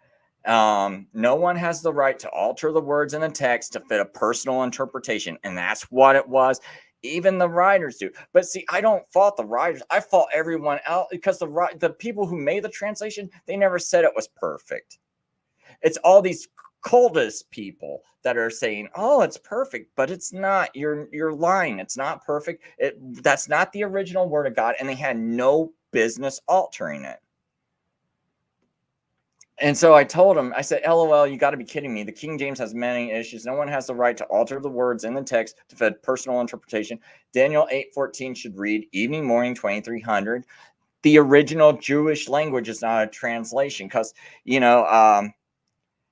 No one has the right to alter the words in the text to fit a personal interpretation. And that's what it was. Even the writers do. But see, I don't fault the writers. I fault everyone else, because the people who made the translation, they never said it was perfect. It's all these cultist people that are saying, oh, it's perfect, but it's not. You're lying. It's not perfect. That's not the original word of God, and they had no business altering it. And so I told him, I said, LOL, you got to be kidding me. The King James has many issues. No one has the right to alter the words in the text to fit personal interpretation. Daniel 8:14 should read evening, morning, 2300. the original Jewish language is not a translation, because you know,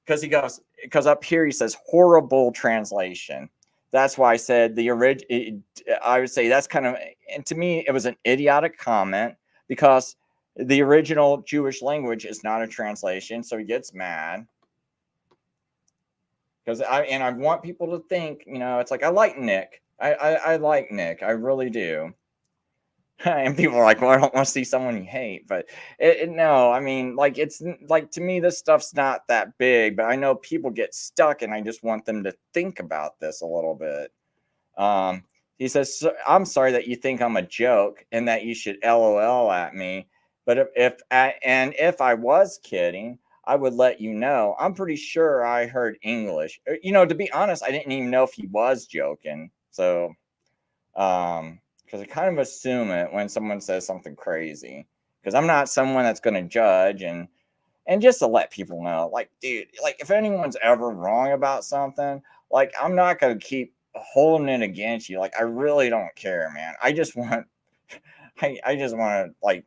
because he goes, because up here he says horrible translation. That's why I said the original. I would say that's kind of, and to me it was an idiotic comment, because the original Jewish language is not a translation. So he gets mad, because I want people to think, it's like, I like Nick. I like Nick. I really do. And people are like, well, I don't want to see someone you hate. But no, I mean, like, it's like, to me, this stuff's not that big, but I know people get stuck, and I just want them to think about this a little bit. Um, he says, I'm sorry that you think I'm a joke and that you should LOL at me. But if I was kidding, I would let you know. I'm pretty sure I heard English. To be honest, I didn't even know if he was joking. So, because I kind of assume it when someone says something crazy, because I'm not someone that's going to judge, and just to let people know, like, dude, like, if anyone's ever wrong about something, like, I'm not going to keep holding it against you. Like, I really don't care, man. I just want, I just want to, like,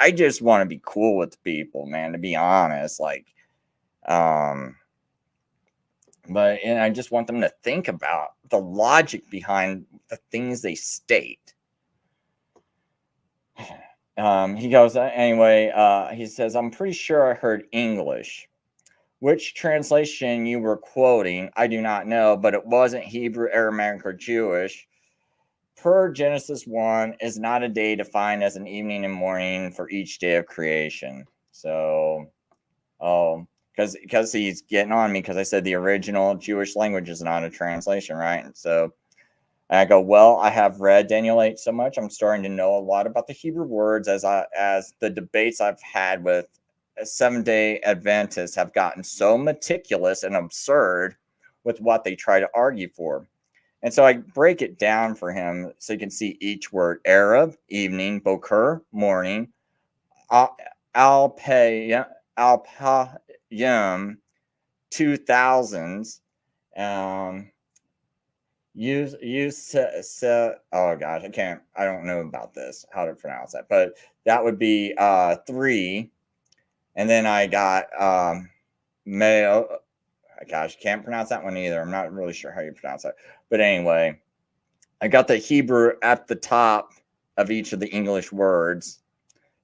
I just want to be cool with people, man, to be honest. Like, um, and I just want them to think about the logic behind the things they state. He goes, anyway, he says, I'm pretty sure I heard English. Which translation you were quoting, I do not know, but it wasn't Hebrew, Aramaic, or Jewish. Per Genesis 1 is not a day defined as an evening and morning for each day of creation. So, because he's getting on me, because I said the original Jewish language is not a translation, right? And so I go, well, I have read Daniel 8 so much, I'm starting to know a lot about the Hebrew words, as the debates I've had with Seventh-day Adventists have gotten so meticulous and absurd with what they try to argue for. And so I break it down for him so you can see each word: Arab, evening; Boker, morning; Alpayim, 2000s. Oh gosh, I don't know about this, how to pronounce that, but that would be 3. And then I got Mayo. Gosh, can't pronounce that one either. I'm not really sure how you pronounce that. But anyway, I got the Hebrew at the top of each of the English words.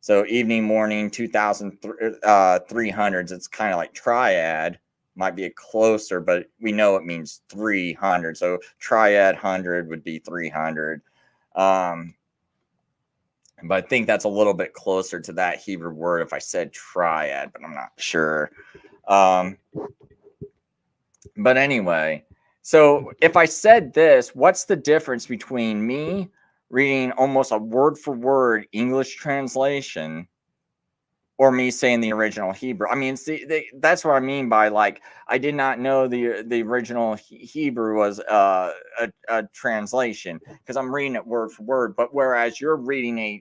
So evening, morning, 300s. It's kind of like triad. Might be a closer, but we know it means 300. So triad 100 would be 300. But I think that's a little bit closer to that Hebrew word if I said triad, but I'm not sure. But anyway, so if I said this, what's the difference between me reading almost a word for word English translation or me saying the original Hebrew? I mean, see, that's what I mean by, like, I did not know the original Hebrew was a translation, because I'm reading it word for word. But whereas you're reading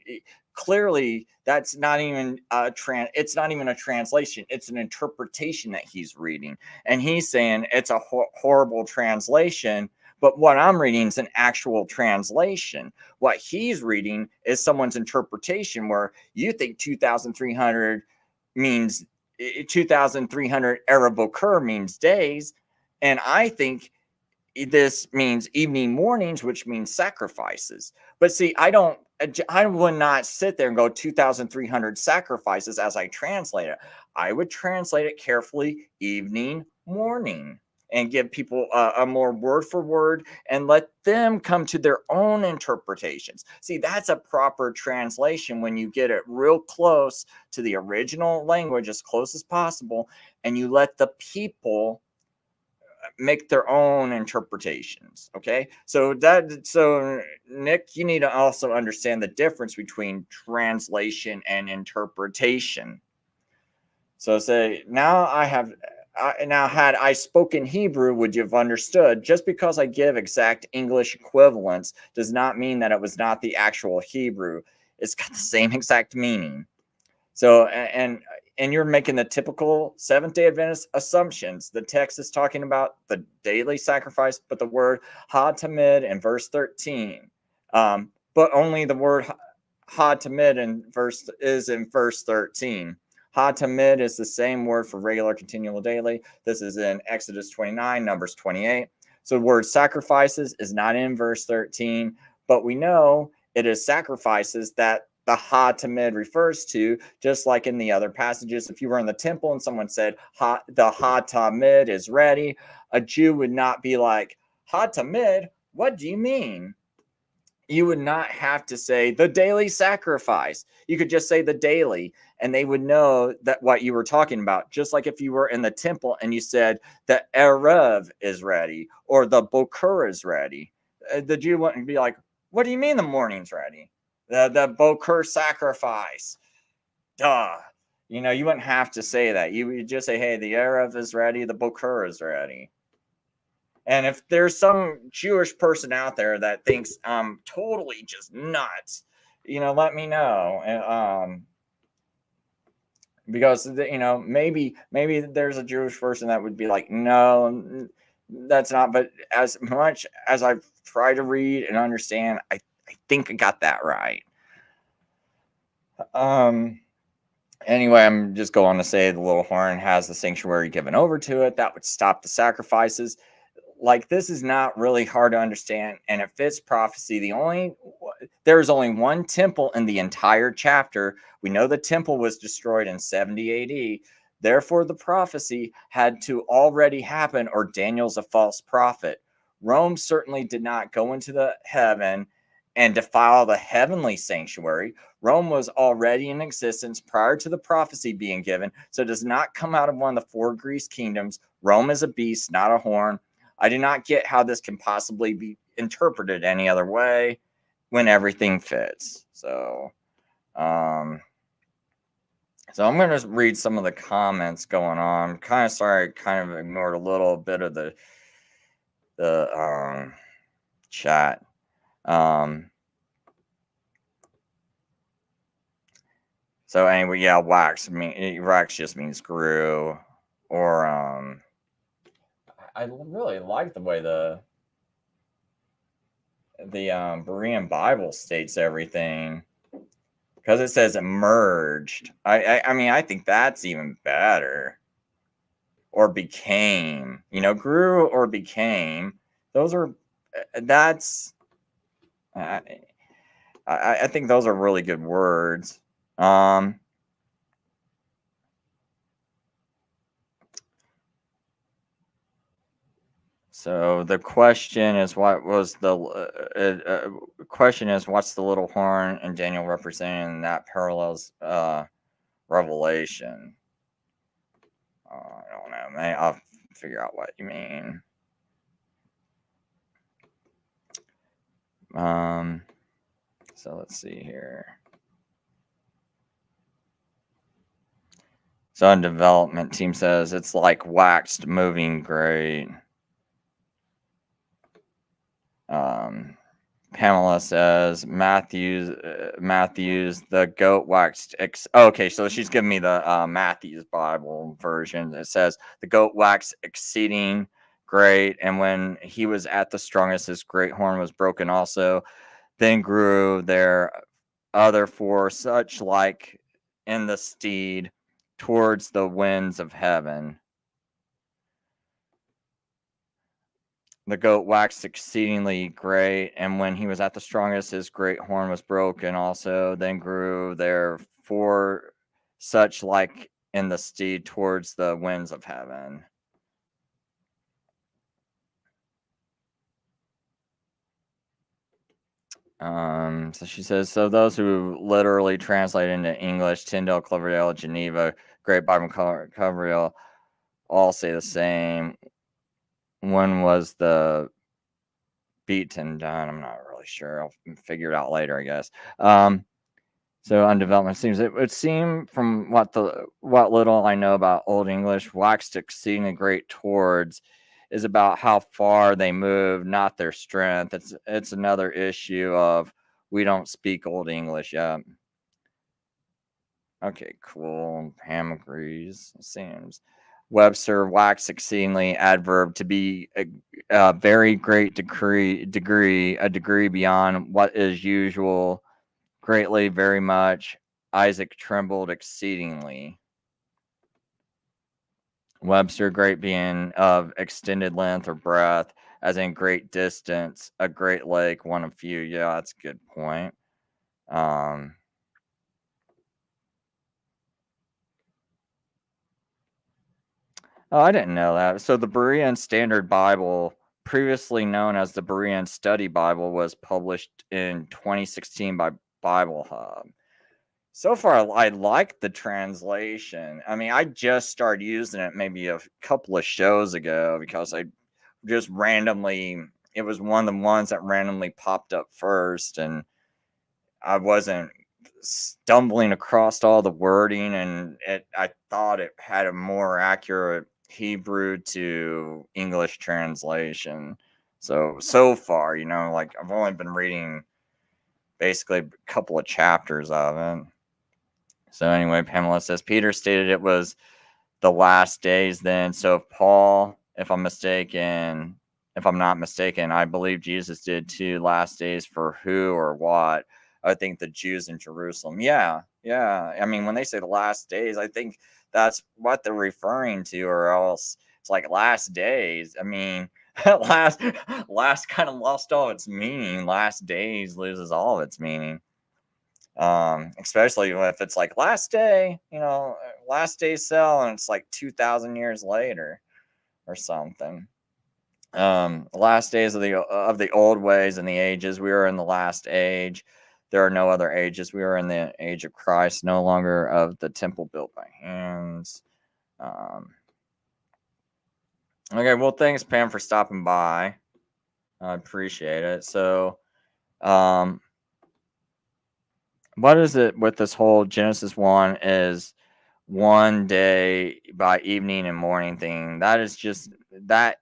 clearly that's not even it's not even a translation, it's an interpretation that he's reading, and he's saying it's a horrible translation. But what I'm reading is an actual translation. What he's reading is someone's interpretation, where you think 2,300 means 2,300 Arab Boker means days, and I think this means evening, mornings, which means sacrifices. But see, I would not sit there and go 2,300 sacrifices as I translate it. I would translate it carefully, evening, morning, and give people a more word for word, and let them come to their own interpretations. See, that's a proper translation, when you get it real close to the original language, as close as possible, and you let the people make their own interpretations. Okay, so Nick, you need to also understand the difference between translation and interpretation. So say, now had I spoken Hebrew, would you have understood? Just because I give exact English equivalents does not mean that it was not the actual Hebrew. It's got the same exact meaning. So, and you're making the typical Seventh-day Adventist assumptions. The text is talking about the daily sacrifice, but the word ha tamid in verse 13, but only the word ha tamid is in verse 13. Ha tamid is the same word for regular, continual, daily. This is in Exodus 29, Numbers 28. So the word sacrifices is not in verse 13, but we know it is sacrifices that the ha tamid refers to, just like in the other passages. If you were in the temple and someone said the ha tamid is ready, a Jew would not be like, ha tamid, what do you mean? You would not have to say the daily sacrifice. You could just say the daily, and they would know that what you were talking about. Just like if you were in the temple and you said the Erev is ready or the Bokur is ready, the Jew wouldn't be like, what do you mean the morning's ready? The Bokur sacrifice. Duh. You know, you wouldn't have to say that. You would just say, hey, the Erev is ready, the Bokur is ready. And if there's some Jewish person out there that thinks I'm totally just nuts, you know, let me know. Because you know, maybe there's a Jewish person that would be like, no, that's not. But as much as I've tried to read and understand, I think I got that right. Anyway, I'm just going to say the little horn has the sanctuary given over to it. That would stop the sacrifices. Like, this is not really hard to understand, and it fits prophecy. There's only one temple in the entire chapter. We know the temple was destroyed in 70 AD. Therefore, the prophecy had to already happen, or Daniel's a false prophet. Rome certainly did not go into the heaven and defile the heavenly sanctuary. Rome was already in existence prior to the prophecy being given, so it does not come out of one of the four Greece kingdoms. Rome is a beast, not a horn. I do not get how this can possibly be interpreted any other way when everything fits. So I'm going to read some of the comments going on. I'm kind of sorry I kind of ignored a little bit of the chat. So anyway, yeah, wax just means grew, or I really like the way the Berean Bible states everything, because it says emerged. I mean, I think that's even better. Or became, you know, grew or became. Those are that's. I think those are really good words. So the question is, what's the little horn and Daniel representing? And that parallels Revelation. I don't know. Maybe I'll figure out what you mean. So let's see here. So, a development team says it's like waxed moving great. Pamela says Matthews, the goat waxed. Okay, so she's giving me the Matthews Bible version. It says the goat waxed exceeding great, and when he was at the strongest, his great horn was broken also. Then grew there other four, such like in the steed towards the winds of heaven. The goat waxed exceedingly great, and when he was at the strongest, his great horn was broken also. Then grew there four, such like in the steed towards the winds of heaven. So she says, so those who literally translate into English, Tyndale, Cloverdale, Geneva, Great Bible Coverdale, all say the same. When was the beaten done? I'm not really sure. I'll figure it out later, I guess. So on development seems, it would seem from what little I know about Old English, waxed exceedingly great towards is about how far they move, not their strength. It's another issue of we don't speak Old English yet. Okay, cool. Pam agrees. Seems. Webster, wax exceedingly, adverb, to be a very great degree, a degree beyond what is usual, greatly, very much. Isaac trembled exceedingly. Webster, great being of extended length or breadth, as in great distance, a great lake, one of few. Yeah, that's a good point. Um, oh, I didn't know that. So the Berean Standard Bible, previously known as the Berean Study Bible, was published in 2016 by Bible Hub. So far, I like the translation. I mean, I just started using it maybe a couple of shows ago because I just randomly, it was one of the ones that randomly popped up first, and I wasn't stumbling across all the wording, and I thought it had a more accurate Hebrew to English translation. So far, like I've only been reading basically a couple of chapters of it. So anyway, Pamela says Peter stated it was the last days then. So if Paul, if I'm not mistaken, I believe Jesus did too. Last days for who or what? I think the Jews in Jerusalem. Yeah, yeah. I mean, when they say the last days, I think that's what they're referring to, or else it's like last days. I mean, last kind of lost all its meaning. Last days loses all of its meaning. Especially if it's like last day, last day sell, and it's like 2,000 years later or something. Last days of the old ways and the ages. We are in the last age. There are no other ages. We are in the age of Christ, no longer of the temple built by hands. Okay, well, thanks, Pam, for stopping by. I appreciate it. So, what is it with this whole Genesis 1 is one day by evening and morning thing? That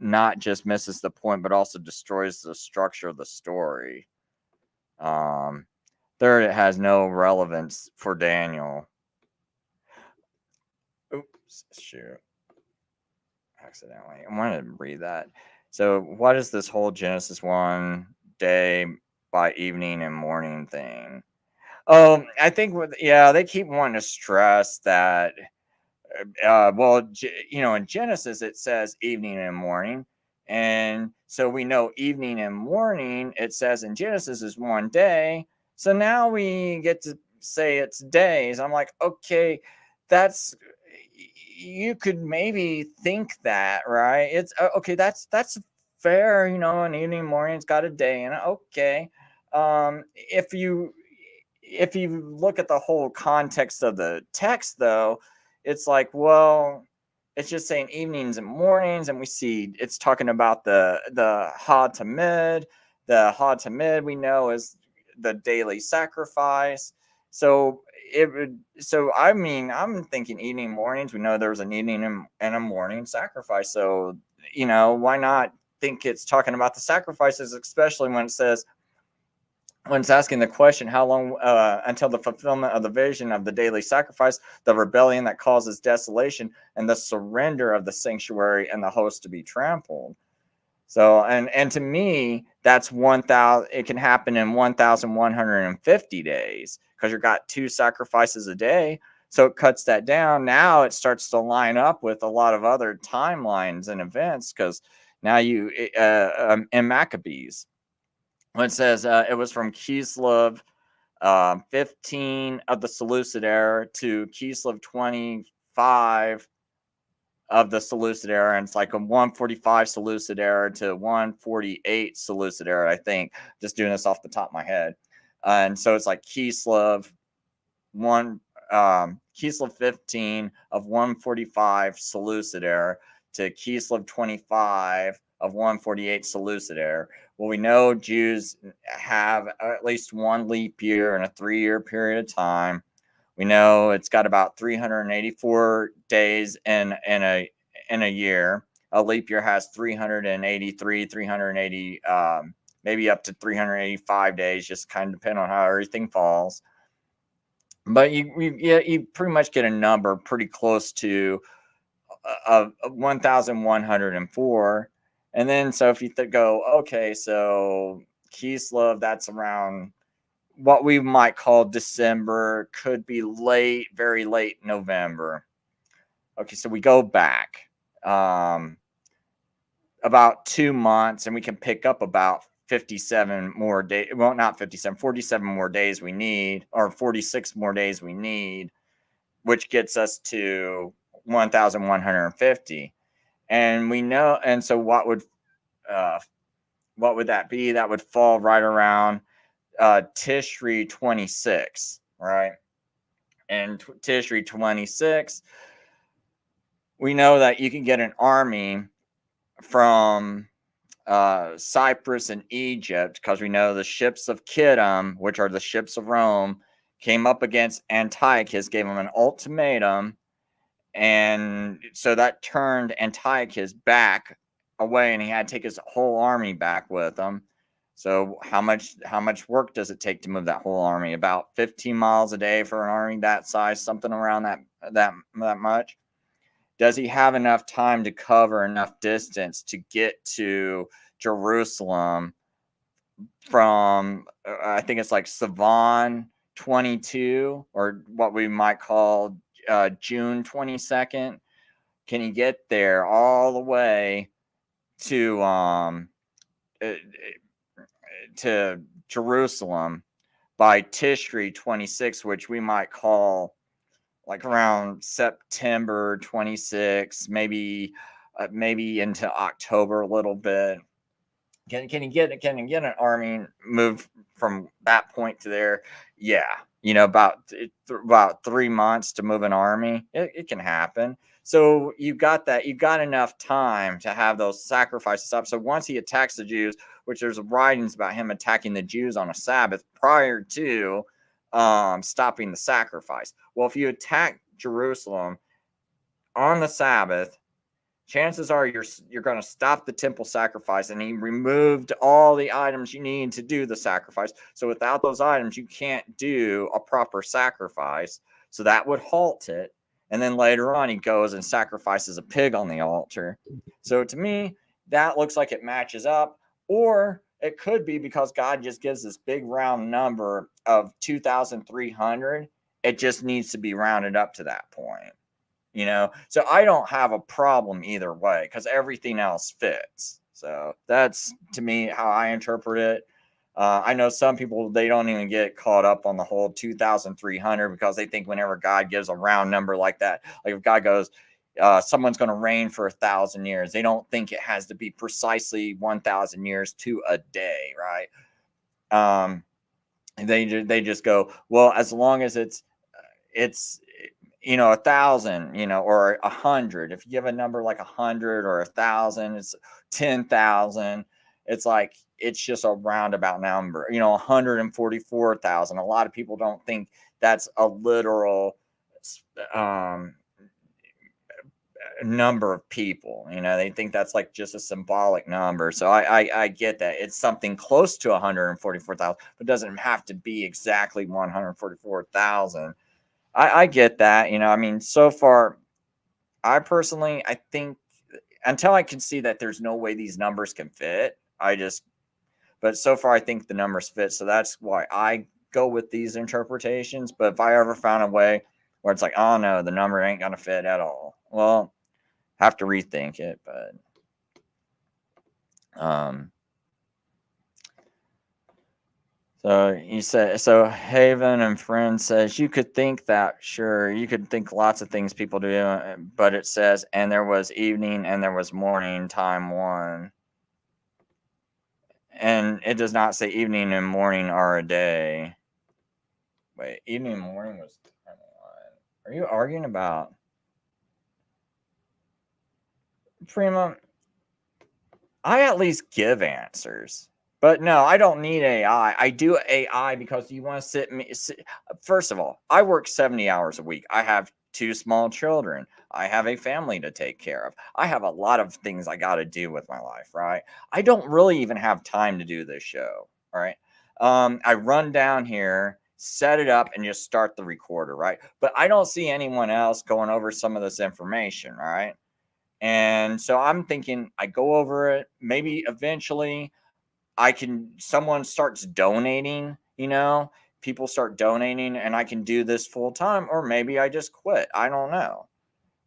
not just misses the point, but also destroys the structure of the story. Third, it has no relevance for Daniel. Oops, shoot. Accidentally. I wanted to read that. So, what is this whole Genesis 1 day by evening and morning thing? I think they keep wanting to stress that. Well, in Genesis it says evening and morning, and so we know evening and morning. It says in Genesis is one day, so now we get to say it's days. I'm like, okay, that's you could maybe think that, right? It's okay. That's fair. An evening morning's got a day in it. Okay. If you look at the whole context of the text, though, it's like, well, it's just saying evenings and mornings, and we see it's talking about the Ha Tamid. The Ha Tamid we know is the daily sacrifice. So I mean, I'm thinking evening mornings. We know there's an evening and a morning sacrifice. So why not think it's talking about the sacrifices, especially when it's asking the question, how long until the fulfillment of the vision of the daily sacrifice, the rebellion that causes desolation, and the surrender of the sanctuary and the host to be trampled. So, and to me, that's 1,000. It can happen in 1,150 days because you've got 2 sacrifices a day. So it cuts that down. Now it starts to line up with a lot of other timelines and events because now in Maccabees, when it says it was from Kislev 15 of the Seleucid era to Kislev 25 of the Seleucid era, and it's like a 145 Seleucid era to 148 Seleucid era, I think. Just doing this off the top of my head, and so it's like Kislev 15 of 145 Seleucid era to Kislev 25 of 148 Seleucid era. Well, we know Jews have at least one leap year in a 3-year period of time. We know it's got about 384 days in a year. A leap year has 383, 380, maybe up to 385 days, just kind of depending on how everything falls. But you pretty much get a number pretty close to 1,104. And then so if you go, okay, so Kislev, that's around what we might call December, could be late, very late November. Okay, so we go back about 2 months, and we can pick up about 57 more days. Well, not 57, 47 more days we need, or 46 more days we need, which gets us to 1,150. And we know, and so what would that be? That would fall right around Tishri 26, right? And Tishri 26, we know that you can get an army from Cyprus and Egypt, because we know the ships of Kittim, which are the ships of Rome, came up against Antiochus, gave him an ultimatum, and so that turned Antiochus back away, and he had to take his whole army back with him. So how much work does it take to move that whole army? About 15 miles a day for an army that size, something around that much. Does he have enough time to cover enough distance to get to Jerusalem from, I think it's like Savan 22, or what we might call June 22nd? Can he get there all the way to Jerusalem by Tishri 26, which we might call like around September 26, maybe into October a little bit? Can he get an army moved from that point to there? Yeah, about 3 months to move an army. It can happen. So you got enough time to have those sacrifices up. So once he attacks the Jews, which there's writings about him attacking the Jews on a Sabbath prior to stopping the sacrifice. Well, if you attack Jerusalem on the Sabbath, chances are you're going to stop the temple sacrifice, and he removed all the items you need to do the sacrifice. So without those items, you can't do a proper sacrifice. So that would halt it. And then later on, he goes and sacrifices a pig on the altar. So to me, that looks like it matches up. Or it could be because God just gives this big round number of 2,300. It just needs to be rounded up to that point. So I don't have a problem either way, because everything else fits. So that's, to me, how I interpret it. I know some people, they don't even get caught up on the whole 2,300, because they think whenever God gives a round number like that, like if God goes, someone's going to reign for 1,000 years, they don't think it has to be precisely 1,000 years to a day, right? They just go, well, as long as it's 1,000, or 100. If you give a number like 100 or 1,000, it's 10,000. It's like, it's just a roundabout number. 144,000. A lot of people don't think that's a literal number of people. They think that's like just a symbolic number. So I get that it's something close to 144,000, but doesn't have to be exactly 144,000. I get that. So far, I think until I can see that there's no way these numbers can fit, but so far I think the numbers fit. So that's why I go with these interpretations. But if I ever found a way where it's like, oh no, the number ain't going to fit at all, well, have to rethink it. But, so Haven and Friend says, you could think that, sure, you could think lots of things people do, but it says, and there was evening and there was morning, time one. And it does not say evening and morning are a day. Wait, evening and morning was time one. Are you arguing about Prima? I at least give answers. But no, I don't need AI. I do AI because you want to First of all, I work 70 hours a week. I have 2 small children. I have a family to take care of. I have a lot of things I got to do with my life, right? I don't really even have time to do this show, all right? I run down here, set it up, and just start the recorder, right? But I don't see anyone else going over some of this information, right? And so I'm thinking, I go over it, maybe eventually someone starts donating, people start donating and I can do this full time, or maybe I just quit. I don't know.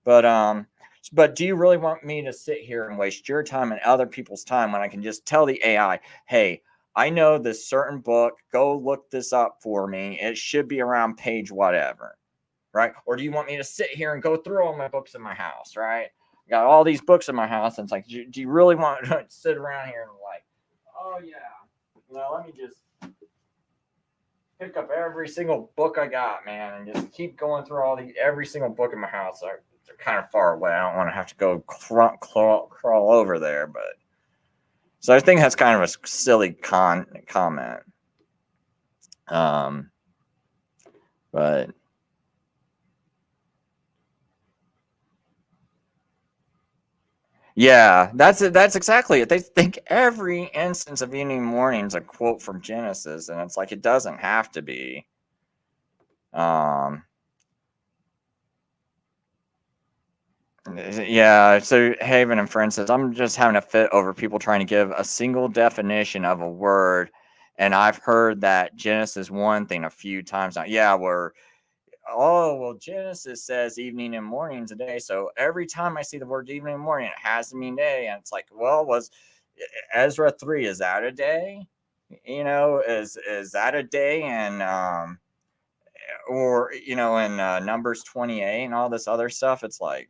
But do you really want me to sit here and waste your time and other people's time when I can just tell the AI, hey, I know this certain book, go look this up for me. It should be around page whatever, right? Or do you want me to sit here and go through all my books in my house, right? I got all these books in my house, and it's like, do you really want to sit around here and like, oh yeah, let me just pick up every single book I got, man, and just keep going through every single book in my house. They're kind of far away. I don't want to have to go crawl over there, but so I think that's kind of a silly comment. But yeah, that's it. That's exactly it. They think every instance of evening morning is a quote from Genesis, and it's like it doesn't have to be. Yeah, so Haven and Friends says, I'm just having a fit over people trying to give a single definition of a word. And I've heard that Genesis 1 thing a few times now. Yeah, well, Genesis says evening and morning's a day. So every time I see the word evening and morning, it has to mean day. And it's like, well, was Ezra 3, is that a day? Is that a day? And, or, in Numbers 28 and all this other stuff, it's like,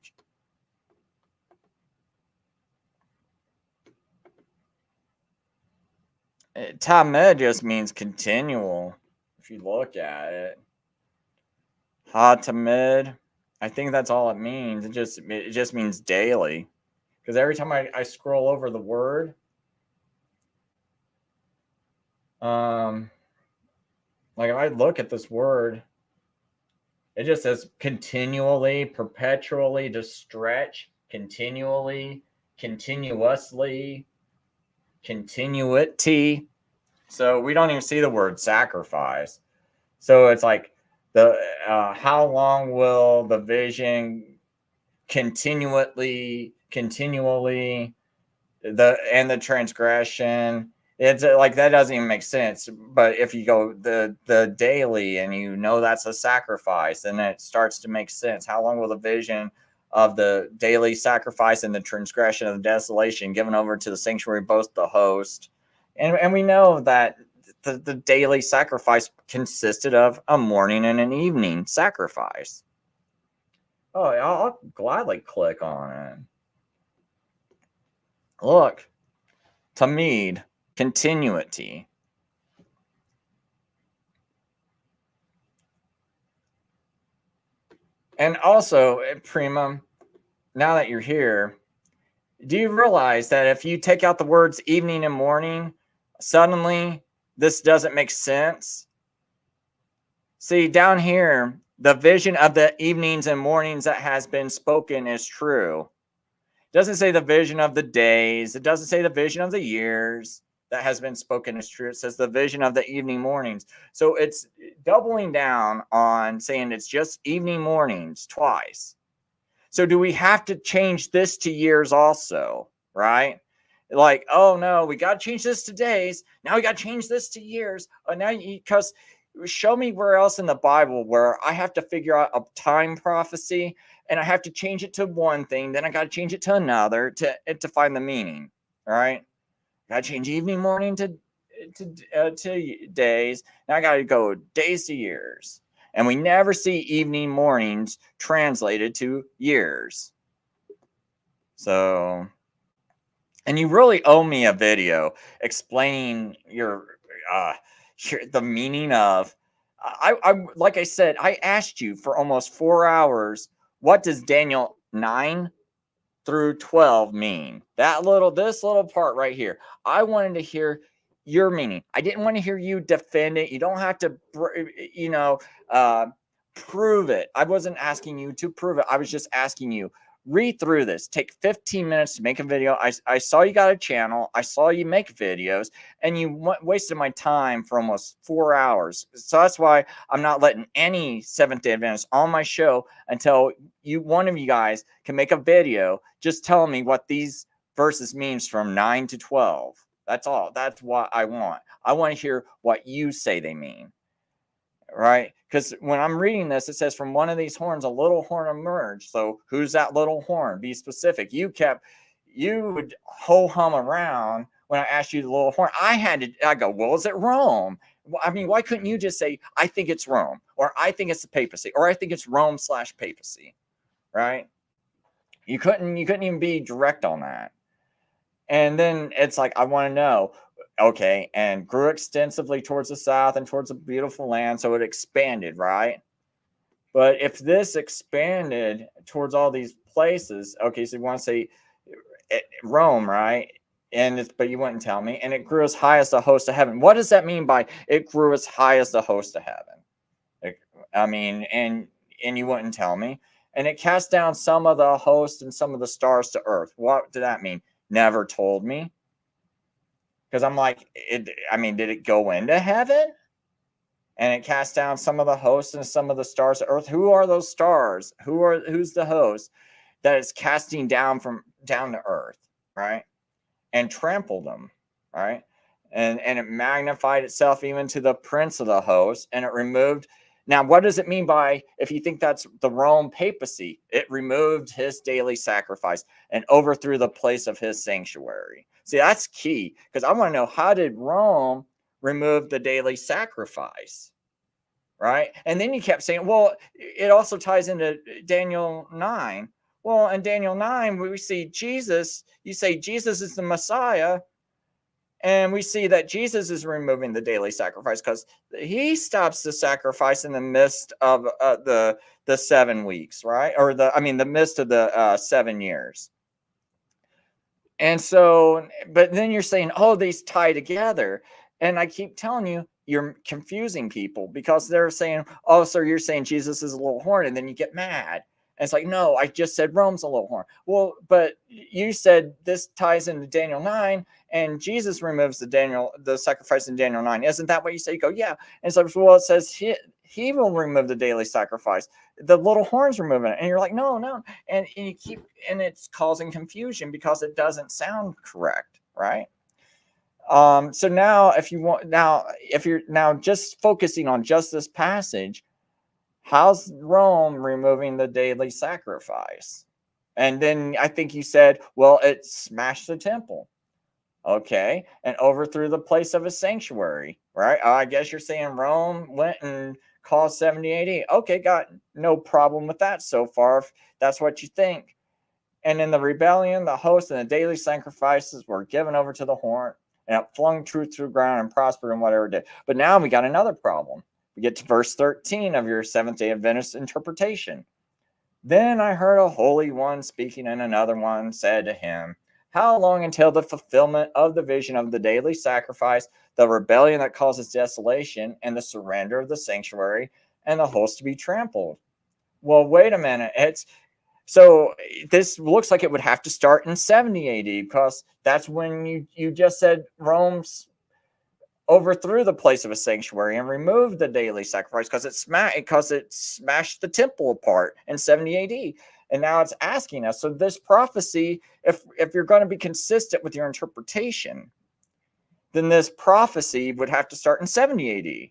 Tamed just means continual. If you look at it, Ha-Tamed, I think that's all it means. It just means daily. Because every time I scroll over the word, like if I look at this word, it just says continually, perpetually, to stretch, continually, continuously, continuity. So we don't even see the word sacrifice. So it's like how long will the vision continually the transgression, it's like that doesn't even make sense. But if you go the daily and that's a sacrifice, then it starts to make sense. How long will the vision of the daily sacrifice and the transgression of the desolation given over to the sanctuary boast the host? And we know that the daily sacrifice consisted of a morning and an evening sacrifice. Oh, I'll gladly click on it. Look, Tamid, continuity. And also, Prima, now that you're here, do you realize that if you take out the words evening and morning, suddenly this doesn't make sense? See, down here, the vision of the evenings and mornings that has been spoken is true. It doesn't say the vision of the days. It doesn't say the vision of the years that has been spoken is true. It says the vision of the evening mornings. So it's doubling down on saying it's just evening mornings twice. So do we have to change this to years also, right? Like, oh no, we got to change this to days. Now we got to change this to years. Because show me where else in the Bible where I have to figure out a time prophecy and I have to change it to one thing, then I got to change it to another to find the meaning. All right, got to change evening, morning to days. Now I got to go days to years, and we never see evening mornings translated to years. So, and you really owe me a video explaining the meaning of. I like I said, I asked you for almost 4 hours. What does Daniel 9 through 12 mean? This little part right here. I wanted to hear your meaning. I didn't want to hear you defend it. You don't have to, prove it. I wasn't asking you to prove it. I was just asking you, read through this. Take 15 minutes to make a video. I saw you got a channel. I saw you make videos, and you wasted my time for almost 4 hours. So that's why I'm not letting any Seventh-day Adventists on my show until one of you guys can make a video just telling me what these verses means from 9 to 12. That's all. That's what I want. I want to hear what you say they mean. right? Because when I'm reading this, it says from one of these horns, a little horn emerged. So who's that little horn? Be specific. You would ho hum around when I asked you the little horn. I go, well, is it Rome? I mean, why couldn't you just say, I think it's Rome, or I think it's the papacy, or I think it's Rome/papacy, right? You couldn't even be direct on that. And then it's like, I want to know, okay, and grew extensively towards the south and towards a beautiful land. So it expanded, right? But if this expanded towards all these places, okay, so you want to say Rome, right? But you wouldn't tell me. And it grew as high as the host of heaven. What does that mean by it grew as high as the host of heaven? I mean, and you wouldn't tell me. And it cast down some of the host and some of the stars to earth. What did that mean? Never told me. Because I'm like, I mean, did it go into heaven? And it cast down some of the hosts and some of the stars to earth. Who are those stars? Who's the host that is casting down to earth, right? And trampled them, right? And it magnified itself even to the prince of the host, and it removed. Now, what does it mean by, if you think that's the Rome papacy? It removed his daily sacrifice and overthrew the place of his sanctuary. See, that's key, because I want to know, how did Rome remove the daily sacrifice? Right? And then you kept saying, well, it also ties into Daniel 9. Well, in Daniel 9, we see Jesus, you say Jesus is the Messiah, and we see that Jesus is removing the daily sacrifice because he stops the sacrifice in the midst of the 7 weeks, right? Or the midst of the 7 years. And so, but then you're saying, oh, these tie together. And I keep telling you, you're confusing people, because they're saying, oh, so you're saying Jesus is a little horn, and then you get mad. And it's like, no, I just said Rome's a little horn. Well, but you said this ties into Daniel 9, and Jesus removes the sacrifice in Daniel 9. Isn't that what you say? You go, yeah. And so, well, it says he will remove the daily sacrifice. The little horn's removing it. And you're like, no, no. And you keep, and it's causing confusion because it doesn't sound correct, right? So now, if you're now just focusing on just this passage, how's Rome removing the daily sacrifice? And then I think you said, well, it smashed the temple. Okay, and overthrew the place of a sanctuary, right? I guess you're saying Rome went and caused 70 AD. Okay, got no problem with that so far, if that's what you think. And in the rebellion, the host and the daily sacrifices were given over to the horn, and it flung truth to the ground and prospered in whatever it did. But now we got another problem. We get to verse 13 of your Seventh-day Adventist interpretation. Then I heard a holy one speaking, and another one said to him, how long until the fulfillment of the vision of the daily sacrifice, the rebellion that causes desolation, and the surrender of the sanctuary, and the host to be trampled? Well, wait a minute. So this looks like it would have to start in 70 AD, because that's when you just said Rome's overthrew the place of a sanctuary and removed the daily sacrifice because it smashed the temple apart in 70 AD. And now it's asking us. So this prophecy, if you're going to be consistent with your interpretation, then this prophecy would have to start in 70 AD.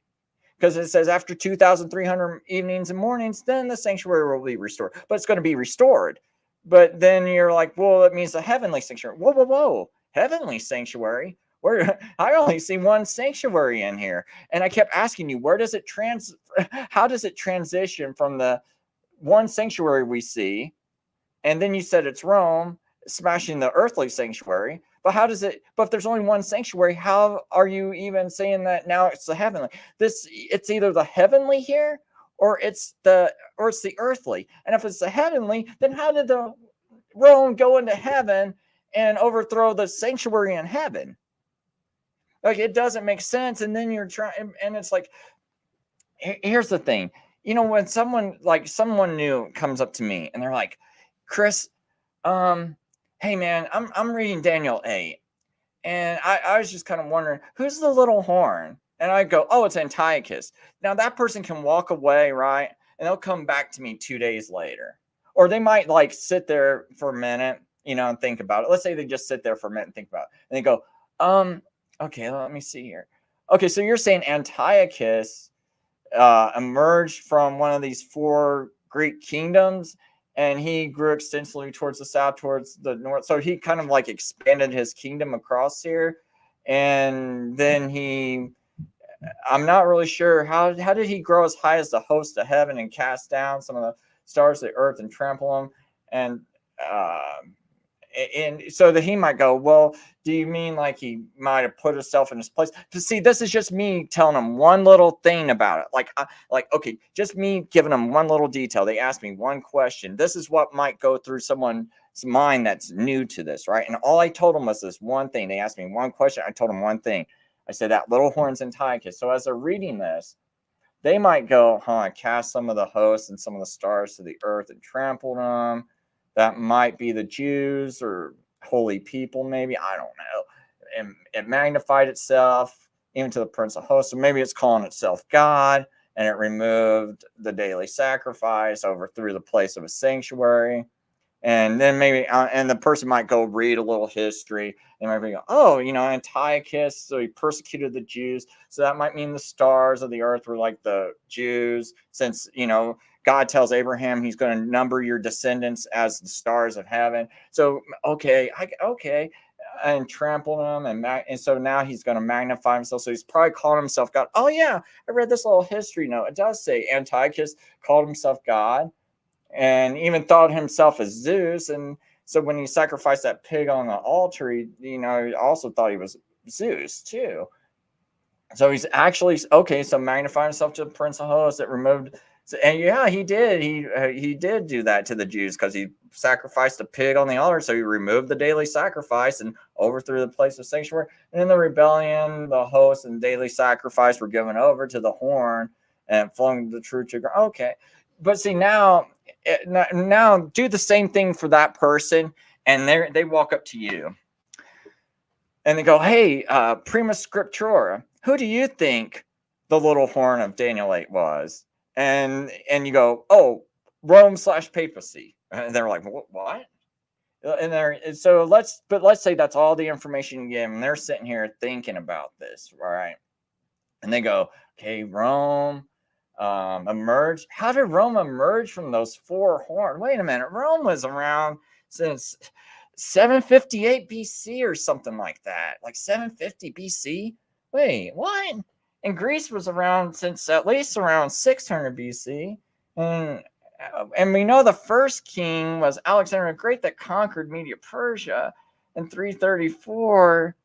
Because it says after 2,300 evenings and mornings, then the sanctuary will be restored. But it's going to be restored. But then you're like, well, it means a heavenly sanctuary. Whoa, whoa, whoa. Heavenly sanctuary? I only see one sanctuary in here. And I kept asking you, how does it transition from the one sanctuary we see? And then you said it's Rome smashing the earthly sanctuary. But if there's only one sanctuary, how are you even saying that now it's the heavenly? It's either the heavenly here or it's the earthly. And if it's the heavenly, then how did the Rome go into heaven and overthrow the sanctuary in heaven? Like, it doesn't make sense. And then you're trying, and it's like, here's the thing. When someone new comes up to me and they're like, Chris, hey man, I'm reading Daniel 8, and I was just kind of wondering, who's the little horn? And I go, oh, it's Antiochus. Now that person can walk away, right? And they'll come back to me 2 days later. Or they might sit there for a minute, and think about it. Let's say they just sit there for a minute and think about it. And they go, okay, let me see here. Okay, so you're saying Antiochus emerged from one of these four Greek kingdoms, and he grew extensively towards the south, towards the north. So he kind of like expanded his kingdom across here, and then I'm not really sure how did he grow as high as the host of heaven and cast down some of the stars of the earth and trample them, and uh, and so that he might go, well, do you mean like he might have put himself in his place? To see, this is just me telling him one little thing about it. Like, okay, just me giving him one little detail. They asked me one question. This is what might go through someone's mind that's new to this, right? And all I told them was this one thing. They asked me one question. I told them one thing. I said that little horns and Antiochus. So as they're reading this, they might go, huh, cast some of the hosts and some of the stars to the earth and trampled them. That might be the Jews or holy people, maybe. I don't know. And it magnified itself even to the Prince of Hosts. So maybe it's calling itself God, and it removed the daily sacrifice, overthrew the place of a sanctuary. And then maybe, and the person might go read a little history. They might go, oh, Antiochus, so he persecuted the Jews. So that might mean the stars of the earth were like the Jews, since, God tells Abraham he's going to number your descendants as the stars of heaven. So, okay, and trample them. And so now he's going to magnify himself. So he's probably calling himself God. Oh, yeah, I read this little history note. It does say Antiochus called himself God, and even thought himself as Zeus. And so when he sacrificed that pig on the altar, he also thought he was Zeus too. So he's actually okay. So magnify himself to the Prince of Hosts that removed. And yeah, he did. He did do that to the Jews because he sacrificed a pig on the altar. So he removed the daily sacrifice and overthrew the place of sanctuary. And in the rebellion, the host and daily sacrifice were given over to the horn and flung the true to ground. Okay, but see now do the same thing for that person, and they walk up to you and they go, hey, prima scriptura, who do you think the little horn of Daniel 8 was? And you go, oh, Rome/papacy. And they're like, what? So let's say that's all the information you give them. They're sitting here thinking about this, right? And they go, okay, Rome emerged. How did Rome emerge from those four horns? Wait a minute, Rome was around since 758 BC or something like that, like 750 BC. Wait, what? And Greece was around since at least around 600 BC, and we know the first king was Alexander the Great that conquered Media Persia in 334.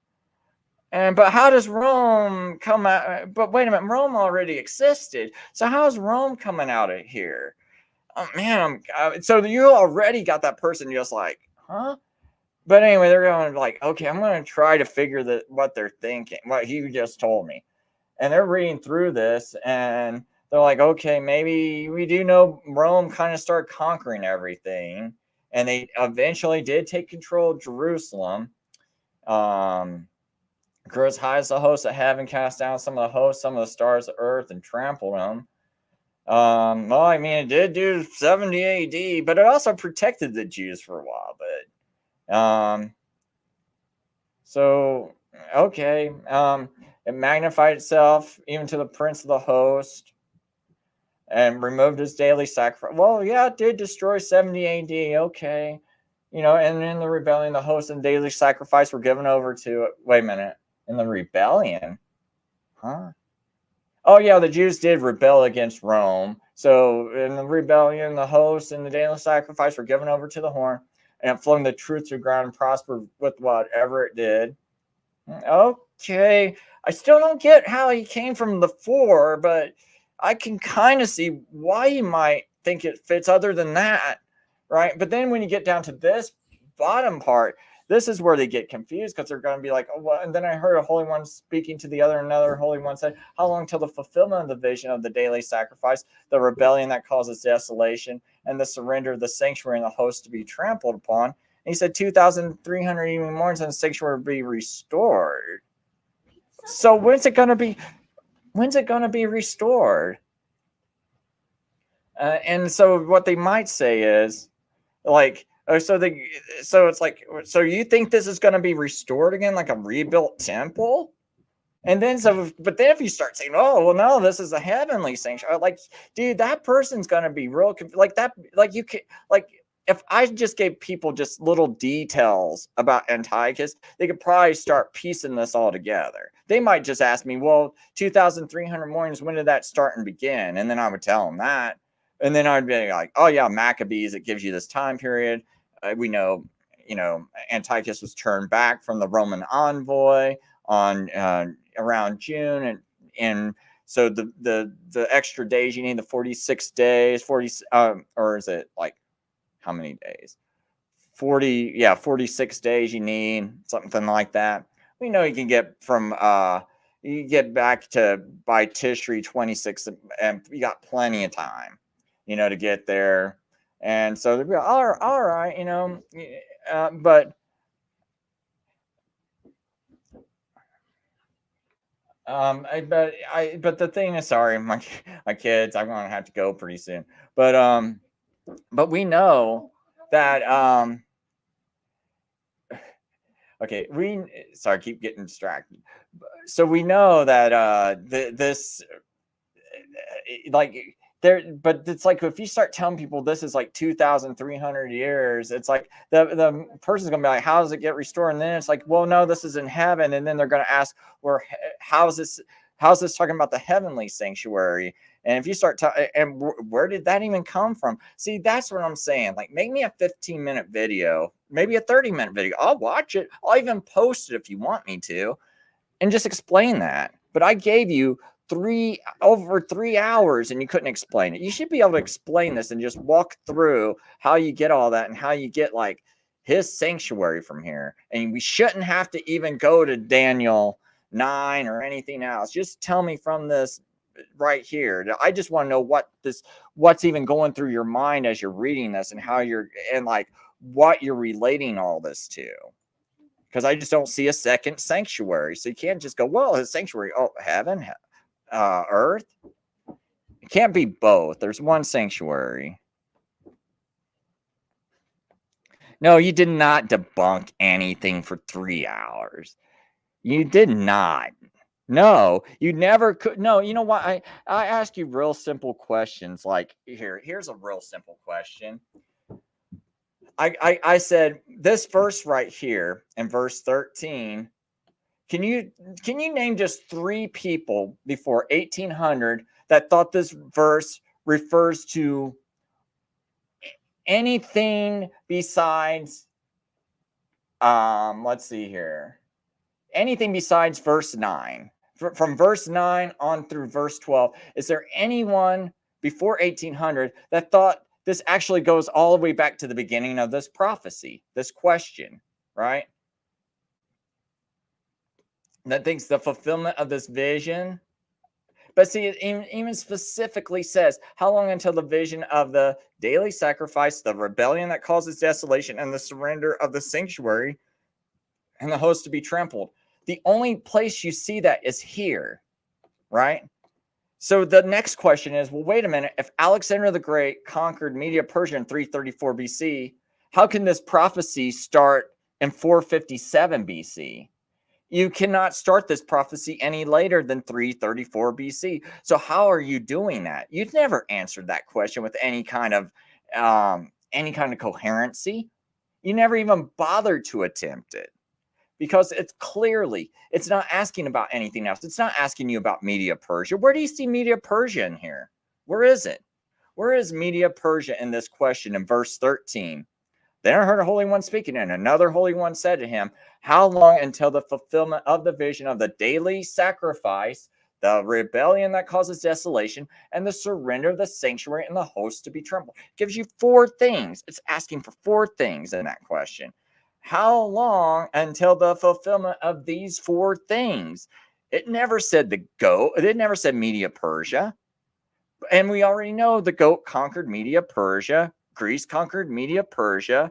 But how does Rome come out? But wait a minute, Rome already existed. So how is Rome coming out of here? Oh man, so you already got that person just like, huh? But anyway, they're going like, okay, I'm going to try to figure what they're thinking, what he just told me. And they're reading through this, and they're like, okay, maybe we do know Rome kind of started conquering everything, and they eventually did take control of Jerusalem. Grew as high as the hosts of heaven, cast down some of the hosts, some of the stars of earth, and trampled them. Well, I mean, it did do 70 AD, but it also protected the Jews for a while. But so okay, it magnified itself even to the prince of the host and removed his daily sacrifice. Well, yeah, it did destroy 70 AD. Okay, and in the rebellion, the host and daily sacrifice were given over to. Wait a minute. In the rebellion? Huh? Oh, yeah, the Jews did rebel against Rome. So in the rebellion, the host and the daily sacrifice were given over to the horn, and it flung the truth to the ground and prospered with whatever it did. Okay. I still don't get how he came from the four, but I can kind of see why you might think it fits other than that, right? But then when you get down to this bottom part, this is where they get confused because they're going to be like, oh, well, and then I heard a holy one speaking to the other, another holy one said, how long till the fulfillment of the vision of the daily sacrifice, the rebellion that causes desolation, and the surrender of the sanctuary and the host to be trampled upon? And he said 2,300 even more, and the sanctuary will be restored. So when's it going to be restored? And so what they might say is like, so it's like, so you think this is going to be restored again, like a rebuilt temple? And then but then if you start saying, "Oh, well, no, this is a heavenly sanctuary," like, dude, that person's gonna be real like that. Like you can like if I just gave people just little details about Antiochus, they could probably start piecing this all together. They might just ask me, "Well, 2,300 mornings, when did that start and begin?" And then I would tell them that, and then I'd be like, "Oh yeah, Maccabees. It gives you this time period. We know." Antiochus was turned back from the Roman envoy on around June, and so the extra days you need, the 46 days, 40 or is it like how many days? 40, yeah, 46 days you need, something like that. We know you can get from you get back to by Tishri 26, and you got plenty of time, to get there. And so they'll be like, all right, but but the thing is, sorry, my kids, I'm gonna have to go pretty soon. But we know that okay, sorry, keep getting distracted. So we know that this like there, but it's like if you start telling people this is like 2,300 years, it's like the person's gonna be like, how does it get restored? And then it's like, well, no, this is in heaven. And then they're gonna ask, well, how's this talking about the heavenly sanctuary? And if you start and where did that even come from? See, that's what I'm saying. Like, make me a 15-minute video, maybe a 30-minute video. I'll watch it. I'll even post it if you want me to, and just explain that. But I gave you over 3 hours and you couldn't explain it. You should be able to explain this and just walk through how you get all that and how you get like his sanctuary from here. And we shouldn't have to even go to Daniel 9 or anything else. Just tell me from this right here. I just want to know what's even going through your mind as you're reading this, and like what you're relating all this to. Because I just don't see a second sanctuary. So you can't just go, well, his sanctuary, oh, heaven, earth. It can't be both. There's one sanctuary. No, you did not debunk anything for 3 hours. You did not. No, you never could. No, you know what? I ask you real simple questions. Like here's a real simple question. I said this verse right here in verse 13. Can you name just 3 people before 1800 that thought this verse refers to anything besides let's see here. Anything besides verse 9. From verse 9 on through verse 12, is there anyone before 1800 that thought this actually goes all the way back to the beginning of this prophecy, this question, right? That thinks the fulfillment of this vision. But see, it even specifically says, how long until the vision of the daily sacrifice, the rebellion that causes desolation, and the surrender of the sanctuary and the host to be trampled? The only place you see that is here, right? So the next question is, well, wait a minute. If Alexander the Great conquered Media-Persia in 334 BC, how can this prophecy start in 457 BC? You cannot start this prophecy any later than 334 BC. So how are you doing that? You've never answered that question with any kind of coherency. You never even bothered to attempt it, because it's not asking about anything else. It's not asking you about Media-Persia. Where do you see Media-Persia in here? Where is it? Where is Media-Persia in this question in verse 13? Then I heard a holy one speaking, and another holy one said to him, how long until the fulfillment of the vision of the daily sacrifice, the rebellion that causes desolation, and the surrender of the sanctuary and the host to be trampled? It gives you 4 things. It's asking for 4 things in that question. How long until the fulfillment of these 4 things? It never said the goat. It never said Media-Persia. And we already know the goat conquered Media-Persia. Greece conquered Media-Persia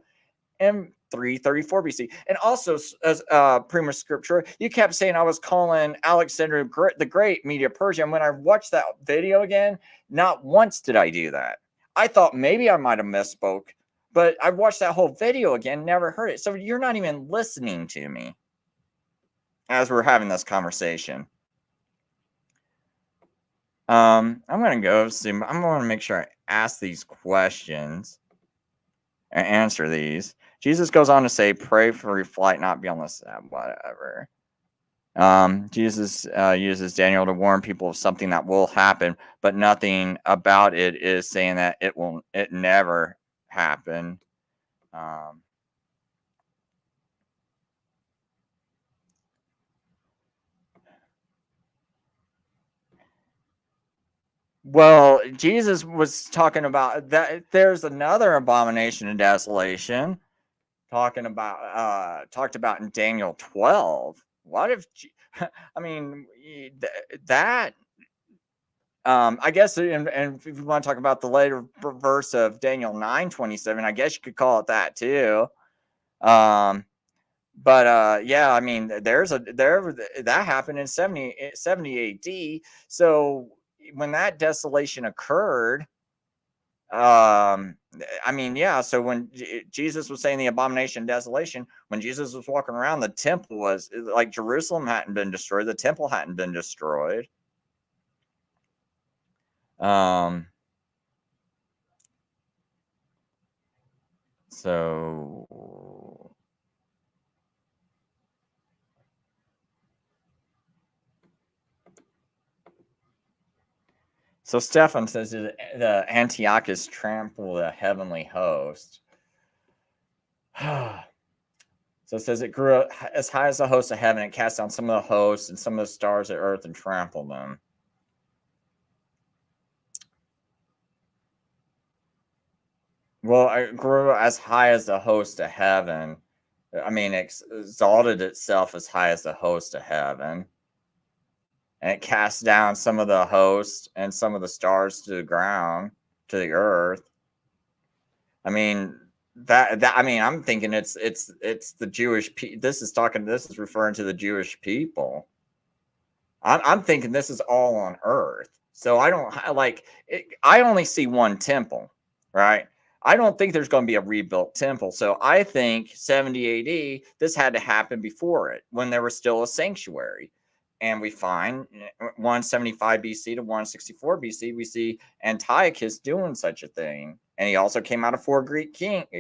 in 334 BC. And also, as Prima Scriptura, you kept saying I was calling Alexander the Great Media-Persia. And when I watched that video again, not once did I do that. I thought maybe I might have misspoke, but I watched that whole video again, never heard it. So you're not even listening to me as we're having this conversation. I'm gonna go see. I'm gonna make sure I ask these questions and answer these. Jesus goes on to say, "Pray for your flight not be on the Sabbath." Whatever. Jesus uses Daniel to warn people of something that will happen, but nothing about it is saying that it never happen. Um, well, Jesus was talking about that. There's another abomination and desolation talked about in Daniel 12. What if? I mean, that I guess, and if you want to talk about the later verse of Daniel 9:27, I guess you could call it that too. Um, but yeah, I mean, that happened in 70 AD. So when that desolation occurred, I mean, yeah. So when Jesus was saying the abomination, desolation, when Jesus was walking around, the temple was like Jerusalem hadn't been destroyed, the temple hadn't been destroyed. Um, so Stefan says the Antiochus trample the heavenly host. So it says it grew up as high as the host of heaven and cast down some of the hosts and some of the stars of earth and trampled them. Well, it grew as high as the host of heaven. I mean, exalted itself as high as the host of heaven. And it cast down some of the hosts and some of the stars to the ground, to the earth. I mean, that I mean, I'm thinking it's the Jewish. This is referring to the Jewish people. I'm thinking this is all on earth. So I don't like it, I only see one temple, right? I don't think there's going to be a rebuilt temple. So I think 70 AD, this had to happen before it when there was still a sanctuary. And we find 175 BC to 164 BC, we see Antiochus doing such a thing. And he also came out of four Greek kingdoms,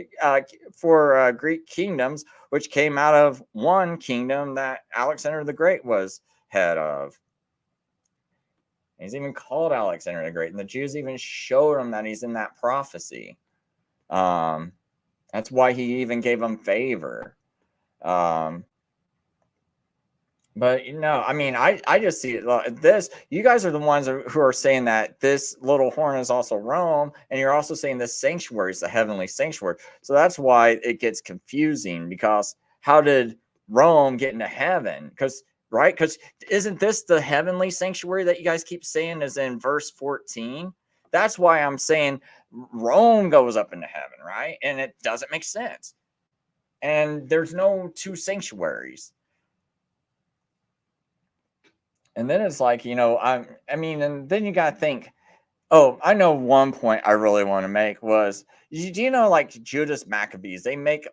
which came out of one kingdom that Alexander the Great was head of. He's even called Alexander the Great, and the Jews even showed him that he's in that prophecy. That's why he even gave him favor. But I mean, I just see this. You guys are the ones who are saying that this little horn is also Rome, and you're also saying this sanctuary is the heavenly sanctuary. So that's why it gets confusing, because how did Rome get into heaven? Because isn't this the heavenly sanctuary that you guys keep saying is in verse 14? That's why I'm saying Rome goes up into heaven, right? And it doesn't make sense. And there's no two sanctuaries. And then it's like, I mean, and then you got to think, oh, I know one point I really want to make was, do you know, like Judas Maccabees, they make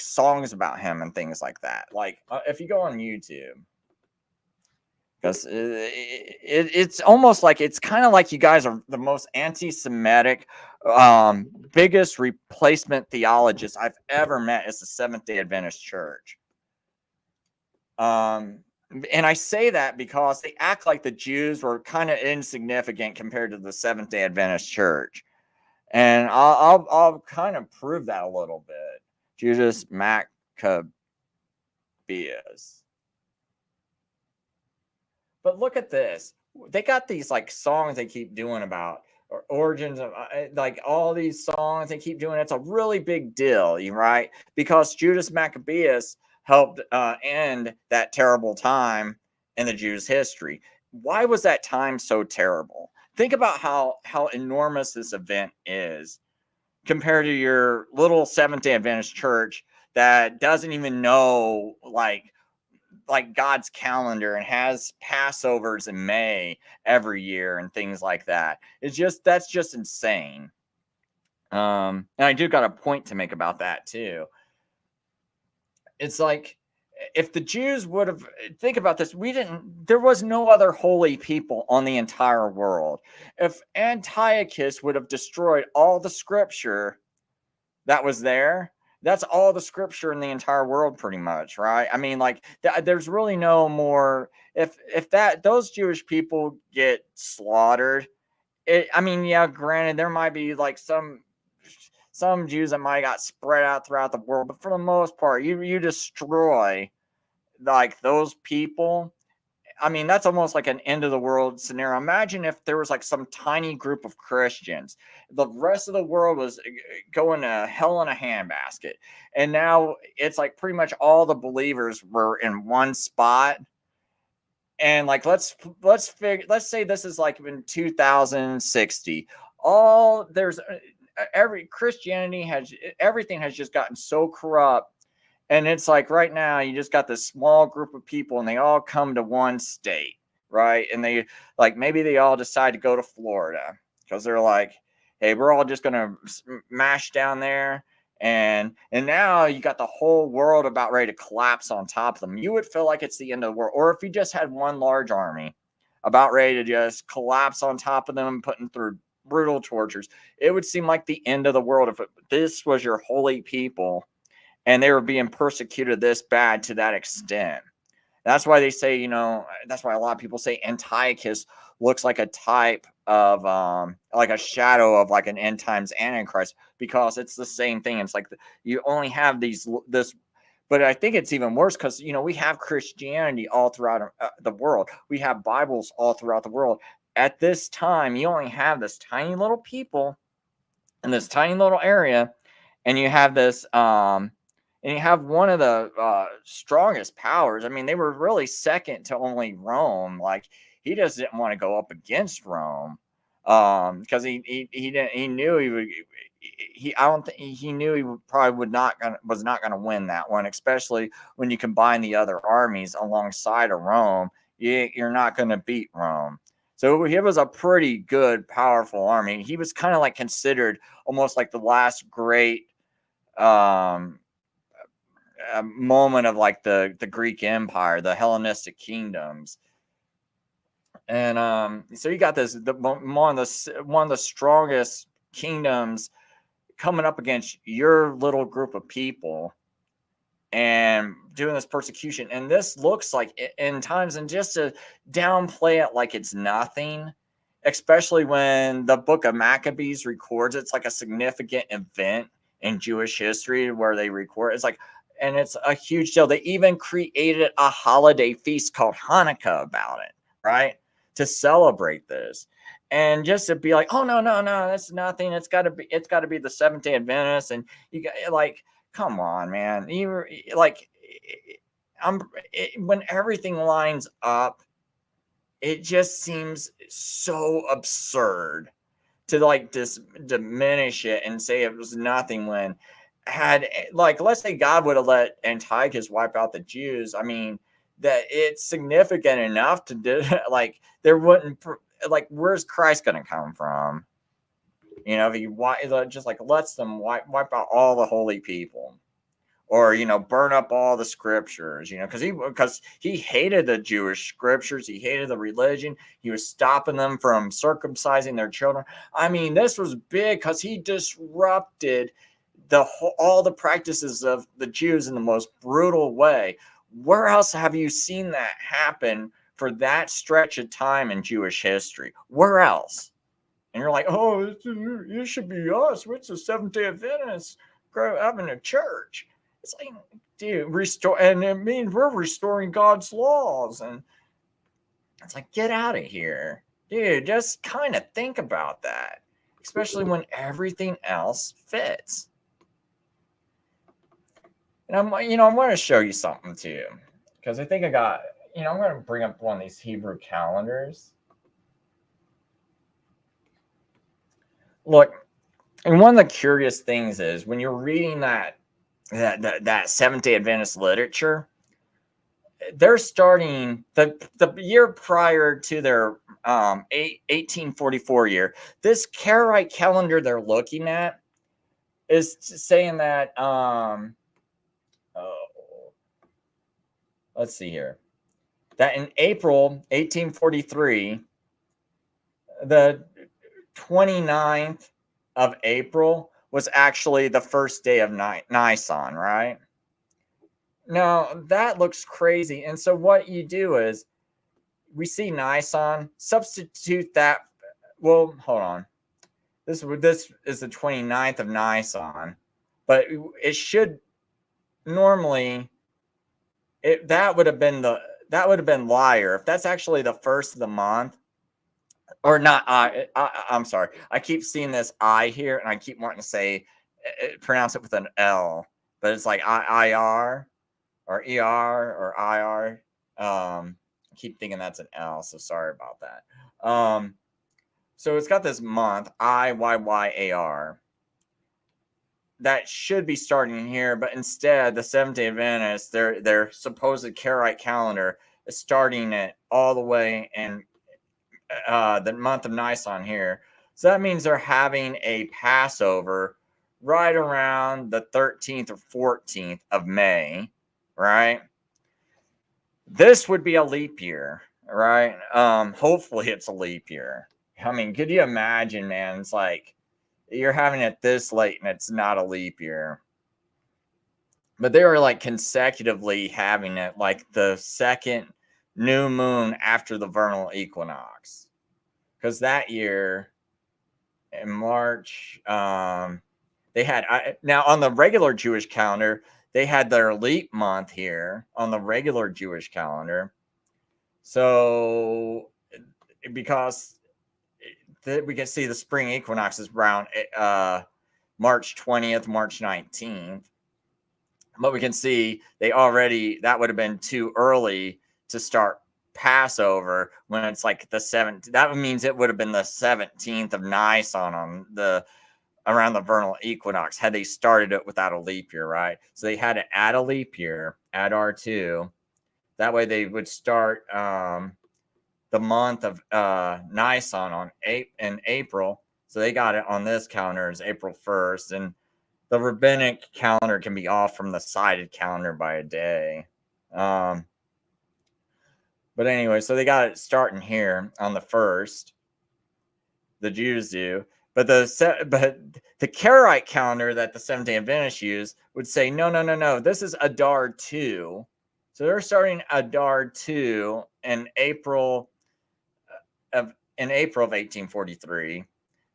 songs about him and things like that. Like if you go on YouTube, because it's almost like, it's kind of like you guys are the most anti-Semitic, biggest replacement theologists I've ever met is the Seventh-day Adventist Church. And I say that because they act like the Jews were kind of insignificant compared to the Seventh-day Adventist Church, and I'll kind of prove that a little bit. Judas Maccabeus. But look at this. They got these like songs they keep doing about origins of like all these songs they keep doing. It's a really big deal, right? Because Judas Maccabeus helped end that terrible time in the Jews' history. Why was that time so terrible? Think about how enormous this event is compared to your little Seventh-day Adventist church that doesn't even know like God's calendar and has Passovers in May every year and things like that. That's just insane. And I do got a point to make about that too. It's like if the Jews would have, think about this, there was no other holy people on the entire world. If Antiochus would have destroyed all the scripture that was there, that's all the scripture in the entire world, pretty much, right? I mean, like, there's really no more. If those Jewish people get slaughtered, I mean, yeah, granted, there might be like some Jews that might have got spread out throughout the world, but for the most part, you destroy like those people. I mean, that's almost like an end of the world scenario. Imagine if there was like some tiny group of Christians. The rest of the world was going to hell in a handbasket. And now it's like pretty much all the believers were in one spot. And like let's say this is like in 2060. All there's every Christianity has everything has just gotten so corrupt. And it's like right now, you just got this small group of people and they all come to one state, right? And they like maybe they all decide to go to Florida because they're like, hey, we're all just going to mash down there. And now you got the whole world about ready to collapse on top of them. You would feel like it's the end of the world. Or if you just had one large army about ready to just collapse on top of them, putting through brutal tortures, it would seem like the end of the world if this was your holy people and they were being persecuted this bad to that extent. That's why they say, that's why a lot of people say Antiochus looks like a type of, like a shadow of like an end times Antichrist, because it's the same thing. It's like you only have this, but I think it's even worse because, we have Christianity all throughout the world. We have Bibles all throughout the world. At this time, you only have this tiny little people in this tiny little area, and you have this, and you have one of the strongest powers. I mean, they were really second to only Rome. Like, he just didn't want to go up against Rome, because he knew he would. I don't think he knew he would, probably was not gonna win that one, especially when you combine the other armies alongside of Rome. You're not gonna beat Rome. So he was a pretty good, powerful army. He was kind of like considered almost like the last great moment of like the Greek Empire, the Hellenistic kingdoms. And so you got one of the strongest kingdoms coming up against your little group of people and doing this persecution. And this looks like in times, and just to downplay it like it's nothing, especially when the book of Maccabees records it's like a significant event in Jewish history where they record it's like, and it's a huge deal. They even created a holiday feast called Hanukkah about it, right? To celebrate this. And just to be like, oh no, that's nothing. It's gotta be the Seventh-day Adventist. And you got like, come on, man. You like when everything lines up, it just seems so absurd to like diminish it and say it was nothing when had, like, let's say God would have let Antiochus wipe out the Jews. I mean, that it's significant enough to do like there wouldn't, like, where's Christ going to come from? If he just like lets them wipe out all the holy people, or burn up all the scriptures, because he hated the Jewish scriptures, he hated the religion, he was stopping them from circumcising their children. I mean, this was big because he disrupted all the practices of the Jews in the most brutal way. Where else have you seen that happen for that stretch of time in Jewish history? Where else? And you're like, oh, it should be us. It's the Seventh-day Adventists having a church. It's like, dude, restore, and it means we're restoring God's laws. And it's like, get out of here, dude. Just kind of think about that, especially when everything else fits. And I'm going to show you something too, because I think I got, I'm going to bring up one of these Hebrew calendars. Look, and one of the curious things is when you're reading that Seventh-day Adventist literature, they're starting the year prior to their 1844 year. This Karaite calendar they're looking at is saying that let's see here, that in April 1843, the 29th of April was actually the first day of Nisan, right? Now that looks crazy. And so what you do is we see Nisan, substitute that. Well, hold on. This is the 29th of Nisan, but it should normally that would have been liar if that's actually the first of the month. Or not I'm sorry. I keep seeing this I here, and I keep wanting to say pronounce it with an L, but it's like IR or ER or IR. I keep thinking that's an L, so sorry about that. So it's got this month IYYAR that should be starting here, but instead the Seventh Day Adventists, their supposed Karaite calendar is starting it all the way in the month of Nisan here. So that means they're having a Passover right around the 13th or 14th of May, right? This would be a leap year, right? Hopefully it's a leap year. I mean, could you imagine, man? It's like you're having it this late and it's not a leap year. But they were like consecutively having it like the second new moon after the vernal equinox. Because that year in March, they had now on the regular Jewish calendar, they had their leap month here on the regular Jewish calendar. So because we can see the spring equinox is around March 20th, March 19th. But we can see that would have been too early to start Passover when it's like the 7th. That means it would have been the 17th of Nisan on around the vernal equinox had they started it without a leap year, right? So they had to add a leap year, add R2. That way they would start the month of Nisan in April. So they got it on this calendar as April 1st. And the rabbinic calendar can be off from the sided calendar by a day. But anyway, so they got it starting here on the 1st. The Jews do. But the Karaite calendar that the Seventh Day Adventists use would say, no. This is Adar 2. So they're starting Adar 2 in April of 1843.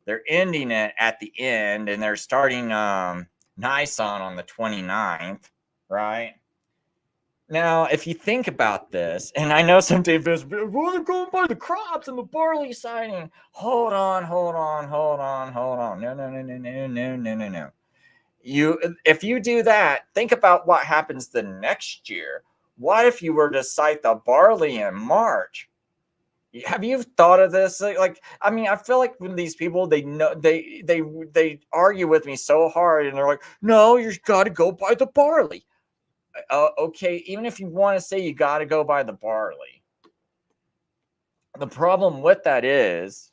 They're ending it at the end, and they're starting Nisan on the 29th, right? Now, if you think about this, and I know some Davis, well, they're going by the crops and the barley sighting. Hold on. No. If you do that, think about what happens the next year. What if you were to cite the barley in March? Have you thought of this? Like, I mean, I feel like when these people they argue with me so hard, and they're like, "No, you got to go by the barley." Okay, even if you want to say you got to go by the barley, the problem with that is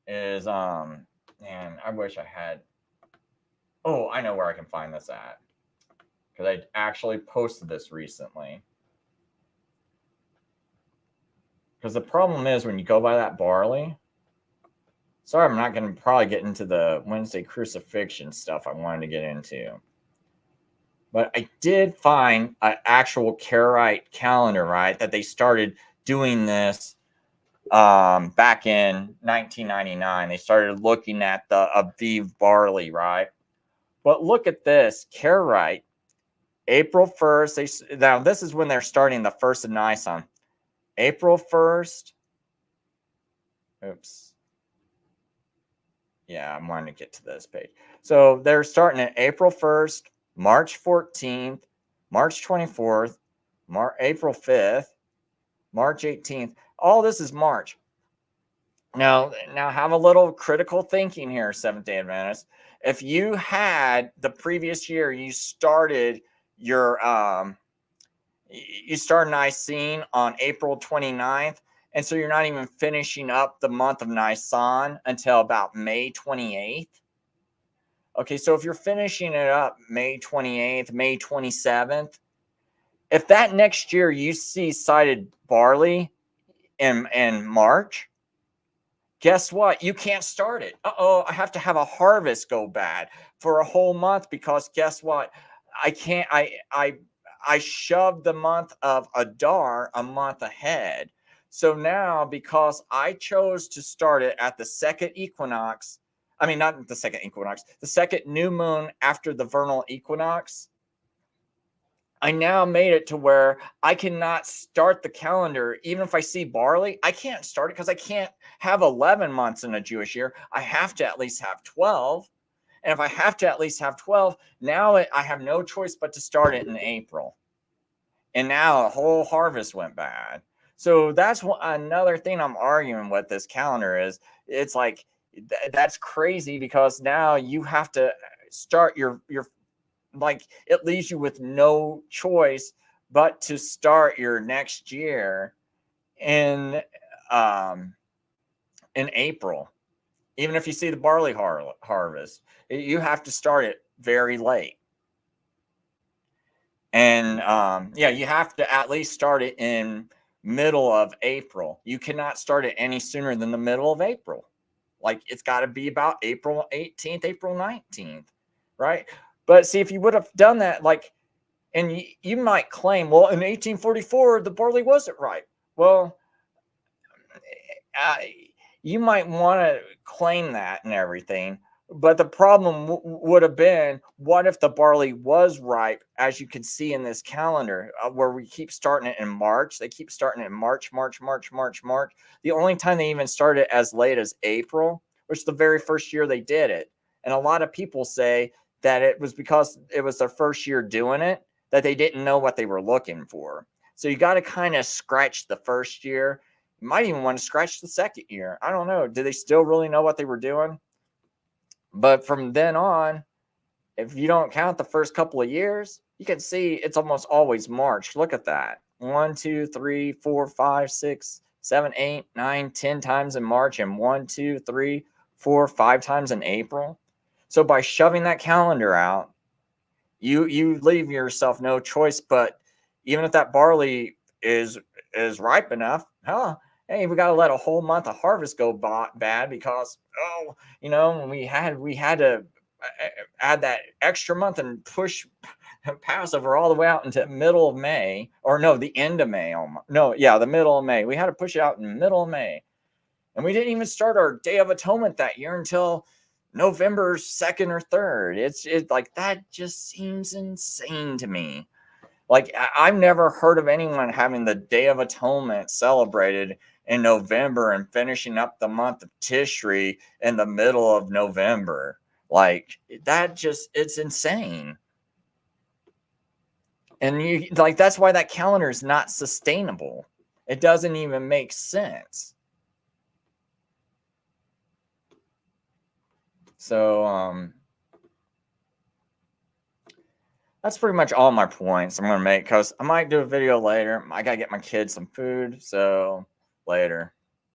man, I wish I had. Oh, I know where I can find this at because I actually posted this recently. Because the problem is when you go by that barley. Sorry, I'm not going to probably get into the Wednesday crucifixion stuff I wanted to get into. But I did find an actual Karaite calendar, right? That they started doing this back in 1999. They started looking at the Aviv barley, right? But look at this Karaite, April 1st. Now, this is when they're starting the 1st of Nisan. April 1st. Oops. Yeah, I'm wanting to get to this page. So they're starting at April 1st, March 14th, March 24th, April 5th, March 18th. All this is March. Now have a little critical thinking here, Seventh Day Adventists. If you had the previous year, you started Nicene on April 29th, and so you're not even finishing up the month of Nisan until about May 28th. Okay, so if you're finishing it up May 28th, May 27th, if that next year you see sighted barley in March, guess what? You can't start it. Uh-oh, I have to have a harvest go bad for a whole month because guess what? I can't I shoved the month of Adar a month ahead. So now because I chose to start it at the second equinox, I mean not the second equinox, the second new moon after the vernal equinox, I now made it to where I cannot start the calendar. Even if I see barley, I can't start it because I can't have 11 months in a Jewish year. I have to at least have 12. And if I have to at least have 12, now I have no choice but to start it in April. And now a whole harvest went bad. So that's another thing I'm arguing with this calendar is it's like that's crazy because now you have to start your like it leaves you with no choice but to start your next year in um in April. Even if you see the barley harvest, you have to start it very late. And yeah, you have to at least start it in middle of April. You cannot start it any sooner than the middle of April. Like it's got to be about April 18th, April 19th, right? But see, if you would have done that, like, and you might claim, well, in 1844, the barley wasn't ripe. Well, uh, you might want to claim that and everything. But the problem would have been, what if the barley was ripe, as you can see in this calendar, where we keep starting it in March? They keep starting it in March, March, March, March, March. The only time they even started as late as April, which is the very first year they did it. And a lot of people say that it was because it was their first year doing it, that they didn't know what they were looking for. So you got to kind of scratch the first year. You might even want to scratch the second year. I don't know. Do they still really know what they were doing? But from then on, if you don't count the first couple of years, you can see it's almost always March. Look at that. 1, 2, 3, 4, 5, 6, 7, 8, 9, 10 times in March, and 1, 2, 3, 4, 5 times in April. So by shoving that calendar out, you leave yourself no choice. But even if that barley is ripe enough, hey, we got to let a whole month of harvest go bad because we had to add that extra month and push Passover all the way out into middle of May, or no, the end of May. No, yeah, the middle of May. We had to push it out in the middle of May, and we didn't even start our Day of Atonement that year until November 2nd or 3rd. It's like that just seems insane to me. Like I've never heard of anyone having the Day of Atonement celebrated in November and finishing up the month of Tishri in the middle of November. Like that just it's insane. And you like that's why that calendar is not sustainable. It doesn't even make sense. So that's pretty much all my points I'm going to make because I might do a video later. I got to get my kids some food. So later.